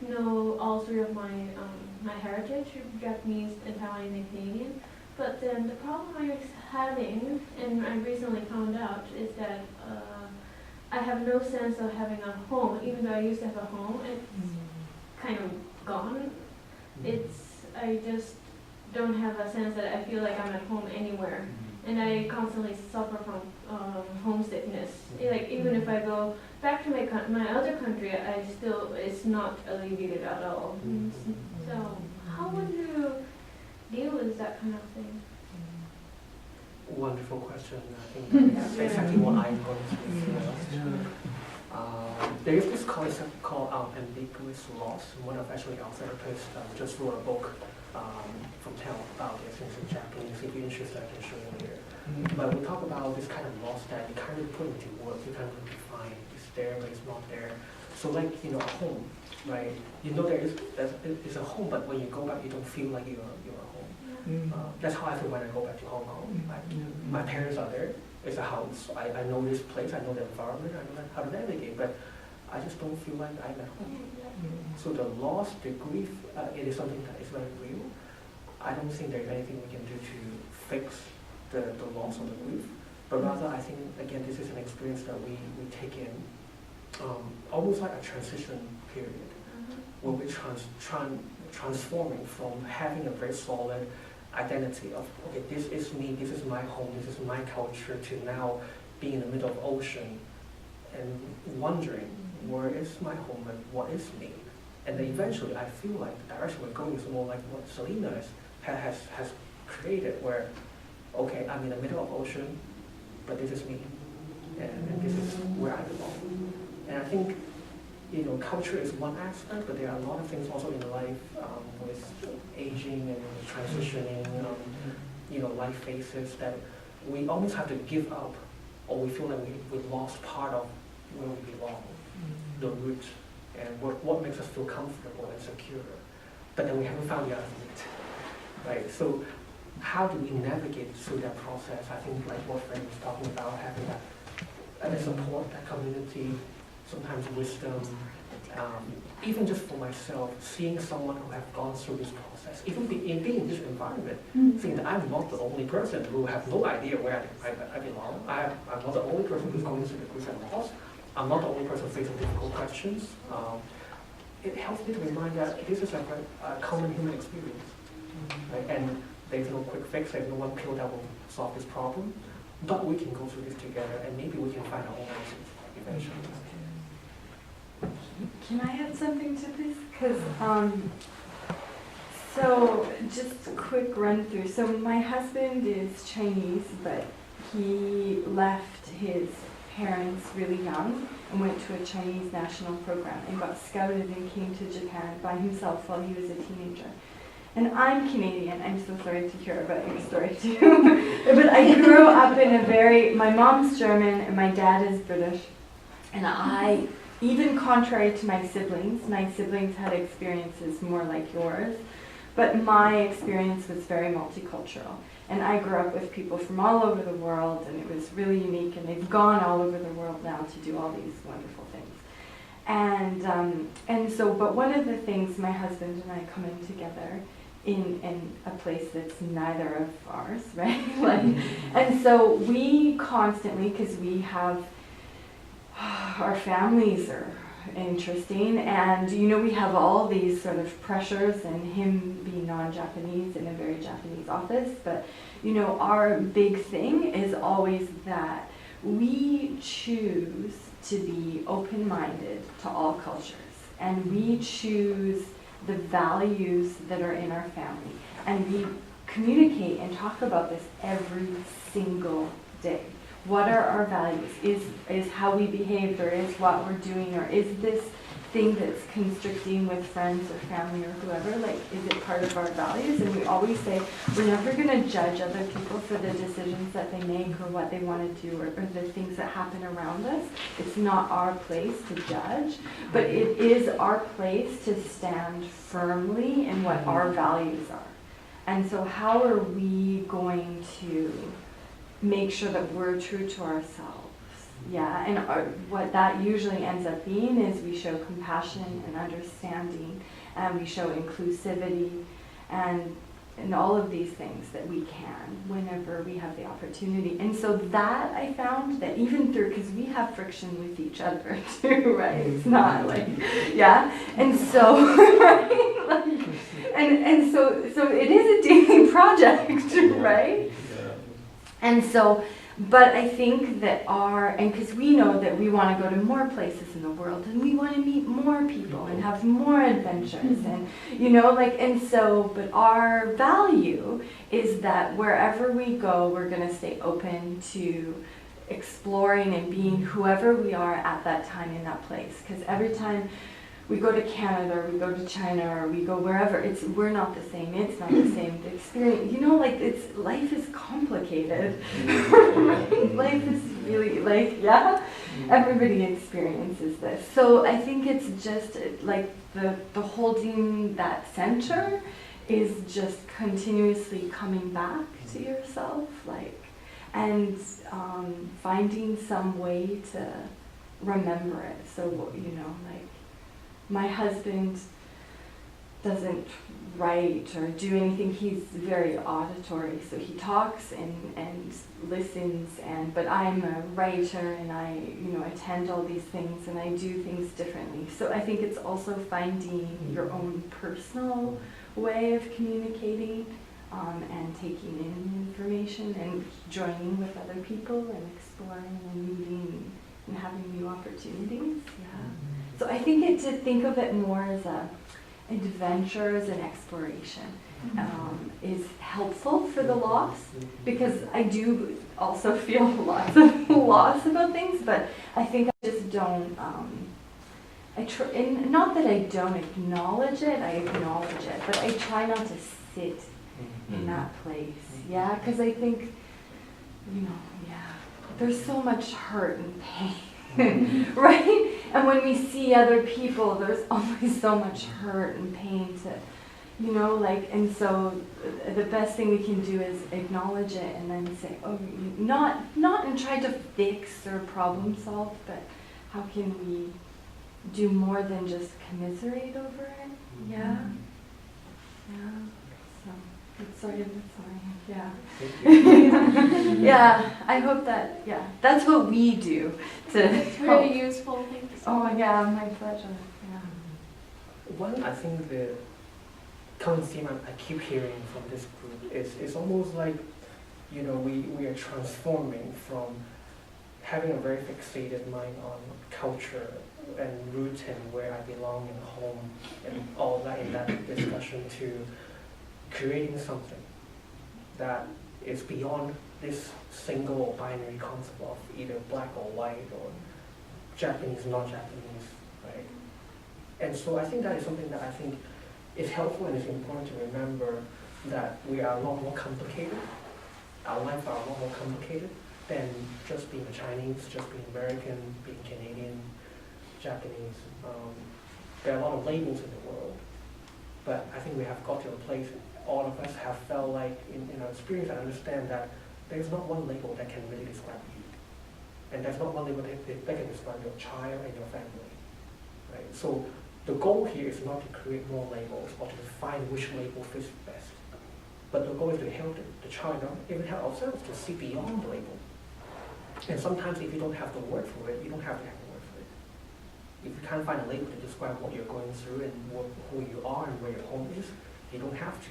know all 3 of my heritage, Japanese, and Taiwanese, and Canadian. But then the problem I was having, and I recently found out, is that I have no sense of having a home. Even though I used to have a home, it's kind of gone. I just don't have a sense that I feel like I'm at home anywhere. And I constantly suffer from homesickness. Like even if I go back to my other country, it's not alleviated at all. So how would you deal with that kind of thing? Wonderful question. I think that's exactly what I'm going to there is this concept called ambiguous loss. One of our therapists just wrote a book from town about this in Japanese. If you're interested, I can show you later. But we talk about this kind of loss that you can't really put into words, you can't really define. It's there, but it's not there. So like, a home, right? there is a home, but when you go back, you don't feel like you're at home. That's how I feel when I go back to Hong Kong. My parents are there. It's a house. I know this place. I know the environment. I know how to navigate. But I just don't feel like I'm at home. So the loss, the grief, it is something that is very real. I don't think there's anything we can do to fix the loss or the grief. But rather, I think, again, this is an experience that we take in almost like a transition period where we're transforming from having a very solid identity of, okay, this is me, this is my home, this is my culture, to now being in the middle of ocean and wondering, where is my home and what is me? And then eventually I feel like the direction we're going is more like what Selena has created, where okay, I'm in the middle of ocean, but this is me, and this is where I belong. And I think, you know, culture is one aspect, but there are a lot of things also in life with aging and transitioning, you know, life phases that we almost have to give up, or we feel like we lost part of where we belong, the root, and what makes us feel comfortable and secure. But then we haven't found the other root, right? So how do we navigate through that process? I think like what Frank was talking about, having that support, that community, sometimes wisdom, even just for myself, seeing someone who have gone through this process, even being in this environment, seeing that I'm not the only person who have no idea where I belong. I'm not the only person who's going through the grief and loss. I'm not the only person facing difficult questions. It helps me to remind that this is a common human experience, right? And there's no quick fix, there's no one pill that will solve this problem, but we can go through this together, and maybe we can find our own answers eventually. Can I add something to this? Because, so just a quick run through. So my husband is Chinese, but he left his parents really young and went to a Chinese national program and got scouted and came to Japan by himself while he was a teenager. And I'm Canadian. I'm so sorry to hear about your story too. But I grew up in my mom's German and my dad is British. And I, even contrary to my siblings had experiences more like yours, but my experience was very multicultural. And I grew up with people from all over the world, and it was really unique, and they've gone all over the world now to do all these wonderful things. And so, but one of the things, my husband and I come in together in a place that's neither of ours, right? And so we constantly, because we have, our families are interesting, and you know, we have all these sort of pressures, and him being non-Japanese in a very Japanese office, but you know, our big thing is always that we choose to be open-minded to all cultures, and we choose the values that are in our family, and we communicate and talk about this every single day. What are our values? Is how we behaved, or is what we're doing, or is this thing that's constricting with friends or family or whoever, like, is it part of our values? And we always say we're never going to judge other people for the decisions that they make or what they want to do, or the things that happen around us. It's not our place to judge, but it is our place to stand firmly in what our values are. And so how are we going to make sure that we're true to ourselves? Yeah, and what that usually ends up being is we show compassion and understanding, and we show inclusivity, and all of these things that we can whenever we have the opportunity. And so that I found that even through, because we have friction with each other too, right? It's not like, yeah, and so, right? Like, and so it is a daily project, right? And so, but I think that and because we know that we want to go to more places in the world, and we want to meet more people and have more adventures, and you know, like, and so, but our value is that wherever we go, we're going to stay open to exploring and being whoever we are at that time in that place. Because every time we go to Canada, or we go to China, or we go wherever, we're not the same. It's not the same. The experience, you know, like, life is complicated. Life is really, like, yeah, everybody experiences this. So I think it's just like the holding that center is just continuously coming back to yourself, like, and finding some way to remember it. So, you know, like, my husband doesn't write or do anything. He's very auditory, so he talks and listens, but I'm a writer, and I, you know, attend all these things, and I do things differently. So I think it's also finding your own personal way of communicating, and taking in information and joining with other people and exploring and meeting and having new opportunities. Yeah. So I think to think of it more as adventure, as an exploration. is helpful for the loss, because I do also feel lots of loss about things, but I think I just don't, and not that I don't acknowledge it, I acknowledge it, but I try not to sit in that place, yeah, because I think, there's so much hurt and pain, right? And when we see other people, there's always so much hurt and pain to, and so the best thing we can do is acknowledge it and then say, oh, not and try to fix or problem solve, but how can we do more than just commiserate over it? Yeah. So, sorry. Yeah. Yeah, I hope that, that's what we do to It's very useful, thank you so much. Oh, yeah, my pleasure. Yeah. One, I think the common theme I keep hearing from this group is almost like, we are transforming from having a very fixated mind on culture and roots and where I belong and home and all that in that discussion to creating something that is beyond this single or binary concept of either black or white or Japanese, non-Japanese, right? And so I think that is something that I think is helpful and it's important to remember that we are a lot more complicated. Our lives are a lot more complicated than just being a Chinese, just being American, being Canadian, Japanese. There are a lot of labels in the world, but I think we have got to a place, all of us have felt like, in our experience, I understand that there's not one label that can really describe you. And there's not one label that can describe your child and your family, right? So the goal here is not to create more labels or to define which label fits best, but the goal is to help the child, even help ourselves to see beyond the label. And sometimes if you don't have the word for it, you don't have to have the word for it. If you can't find a label to describe what you're going through and who you are and where your home is, you don't have to.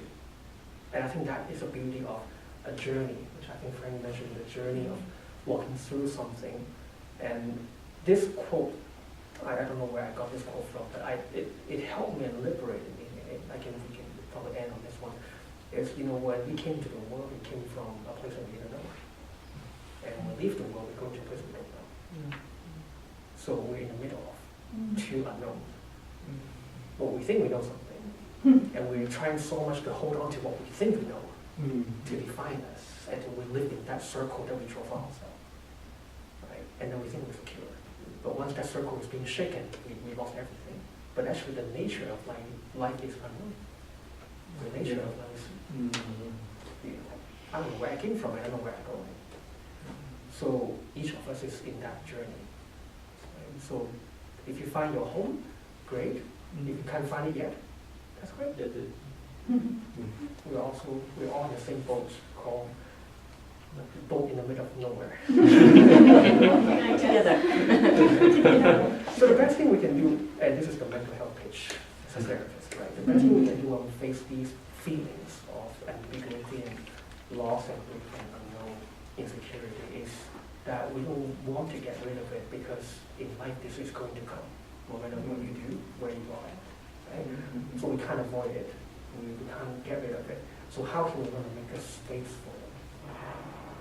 And I think that is the beauty of a journey, which I think Frank mentioned, the journey of walking through something. And this quote, I don't know where I got this quote from, but it helped me and liberated me. I can probably end on this one. Is, when we came to the world, we came from a place that we didn't know. And when we leave the world, we go to a place we don't know. So we're in the middle of two unknowns. Well, we think we know something. And we're trying so much to hold on to what we think we know to define us, and we live in that circle that we draw for ourselves, right? And then we think we're secure. But once that circle is being shaken, we lost everything. But actually the nature of life is unknown. The nature of life is, I don't know where I came from, I don't know where I'm going. So each of us is in that journey. Right? So if you find your home, great. If you can't find it yet, that's great. That's it. We're all in the same boat, called the boat in the middle of nowhere. Together. So the best thing we can do, and this is the mental health pitch as a therapist, right? The best thing we can do when we face these feelings of ambiguity and loss and grief and unknown insecurity is that we don't want to get rid of it, because in life this is going to come, no matter what you do, where you are. Right? So we can't avoid it. We can't get rid of it. So how can we learn to make a space for it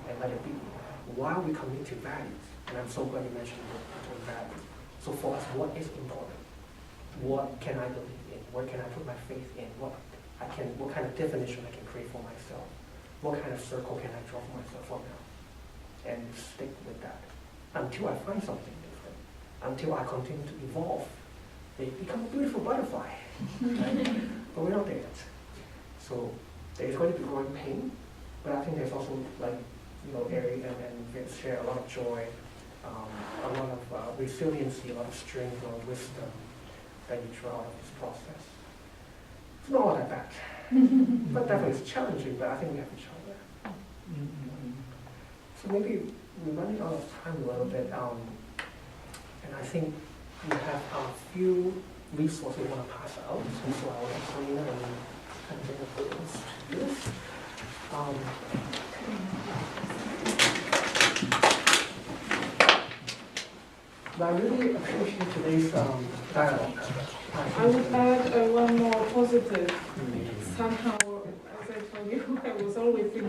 and let it be? While we commit to values, and I'm so glad you mentioned the values. So for us, what is important? What can I believe in? Where can I put my faith in? What kind of definition I can create for myself? What kind of circle can I draw for myself for now? And stick with that until I find something different. Until I continue to evolve. They become a beautiful butterfly. Right? But we're not there yet. So there's going to be growing pain, but I think there's also, Eric and Vince share a lot of joy, a lot of resiliency, a lot of strength, a lot of wisdom that you draw out of this process. It's not all that bad. But definitely it's challenging, but I think we have each other. So maybe we're running out of time a little bit, and I think we have a few resources we want to pass out. So I will have Selena and bring up those to this. But I really appreciate today's dialogue. I would add one more positive. Somehow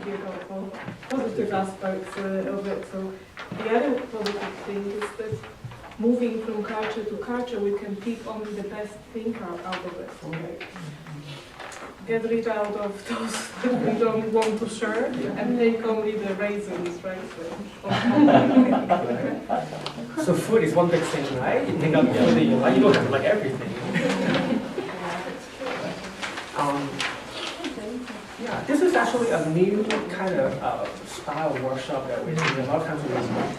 hear about positive aspects of it. So the other positive thing is that moving from culture to culture, we can pick only the best thing out of it. So like, get rid out of those that we don't want to share and take only the raisins, right? So food is one big thing, right? You take out food that you like, you don't have to like everything. Yeah, this is actually a new kind of style workshop that we do. A lot of times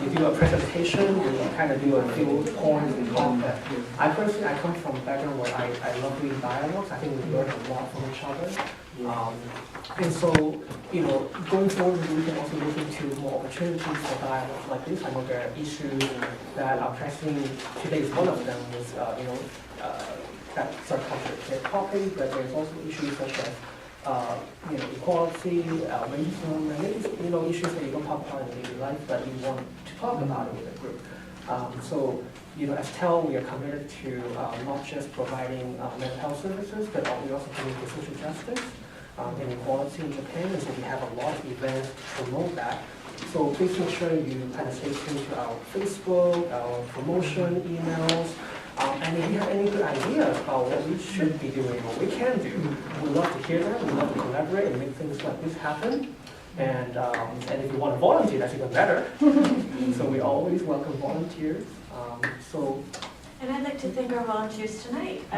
we do a presentation, we kind of do a few points and talk. I personally, I come from a background where I love doing dialogues. I think we learn a lot from each other. And so, you know, going forward, we can also look into more opportunities for dialogue like this. I know there are issues that are pressing. Today is one of them with, you know, that's a complicated topic, but there's also issues such as you know, equality, racism, and maybe, you know, issues that you don't talk about in daily life, but you want to talk about it with a group. So, you know, as TEL, we are committed to not just providing mental health services, but we also commit to social justice and equality in Japan, and so we have a lot of events to promote that. So please make sure you kind of stay tuned to our Facebook, our promotion emails, and if you have any good ideas about what we should be doing, what we can do, we'd love to hear that. We'd love to collaborate and make things like this happen. And if you want to volunteer, that's even better. So we always welcome volunteers. And I'd like to thank our volunteers tonight.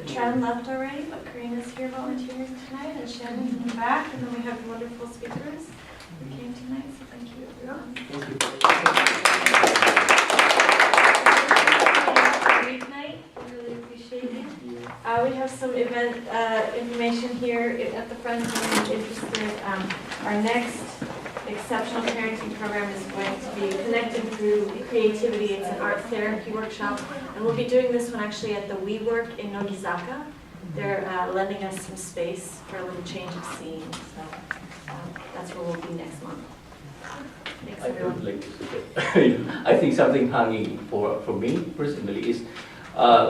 Tran left already, but Karina's here volunteering tonight, and Shannon's in the back, and then we have wonderful speakers who came tonight, so thank you everyone. Tonight, we really appreciate it. We have some event information here at the front if you're interested. Our next exceptional parenting program is going to be Connecting Through Creativity. It's an art therapy workshop, and we'll be doing this one actually at the WeWork in Nogizaka. They're lending us some space for a little change of scene, so that's where we'll be next month. Thanks, I everyone. would like to suggest, I think something hanging for me personally is,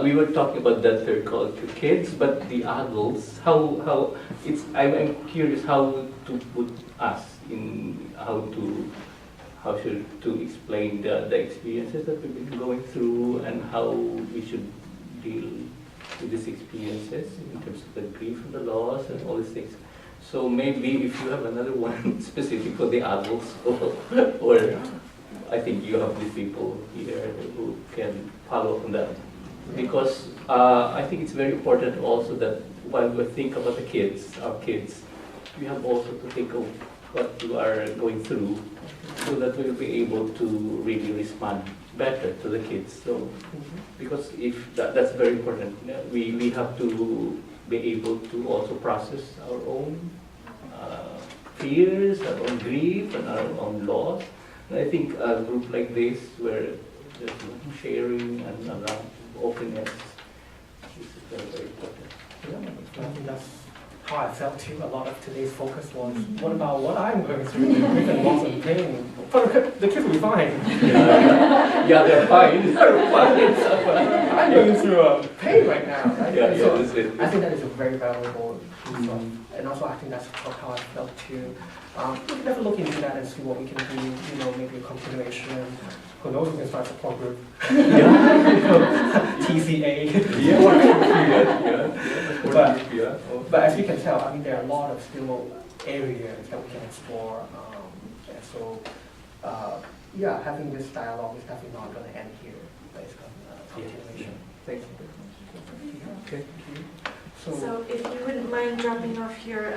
we were talking about that third culture kids, but the adults, how it's, I'm curious how to put us in, how to explain the experiences that we've been going through and how we should deal with these experiences in terms of the grief and the loss and all these things. So maybe if you have another one specific for the adults, or I think you have these people here who can follow up on that. Because I think it's very important also that while we think about the kids, our kids, we have also to think of what you are going through so that we'll be able to really respond better to the kids. So, because if that's very important, we have to be able to also process our own fears, our own grief, and our own loss. And I think a group like this, where there's sharing and a lot of openness, is very, very important. Yeah, I think that's how I felt too. A lot of today's focus was, what about what I'm going through, grief and loss and pain? The kids will be fine. Yeah, they're fine. They're fine. I'm going through pain right now. Right? Yeah, So that's it. I think that is a very valuable piece of, and also I think that's how I felt too. We can definitely look into that and see what we can do. You know, maybe a continuation. Who knows? We can start a support group. TCA. But as you can tell, I mean, there are a lot of still areas that we can explore. And so, yeah, having this dialogue is definitely not going to end here. But it's going to continuation. Thank you. Okay. So if you wouldn't mind dropping off your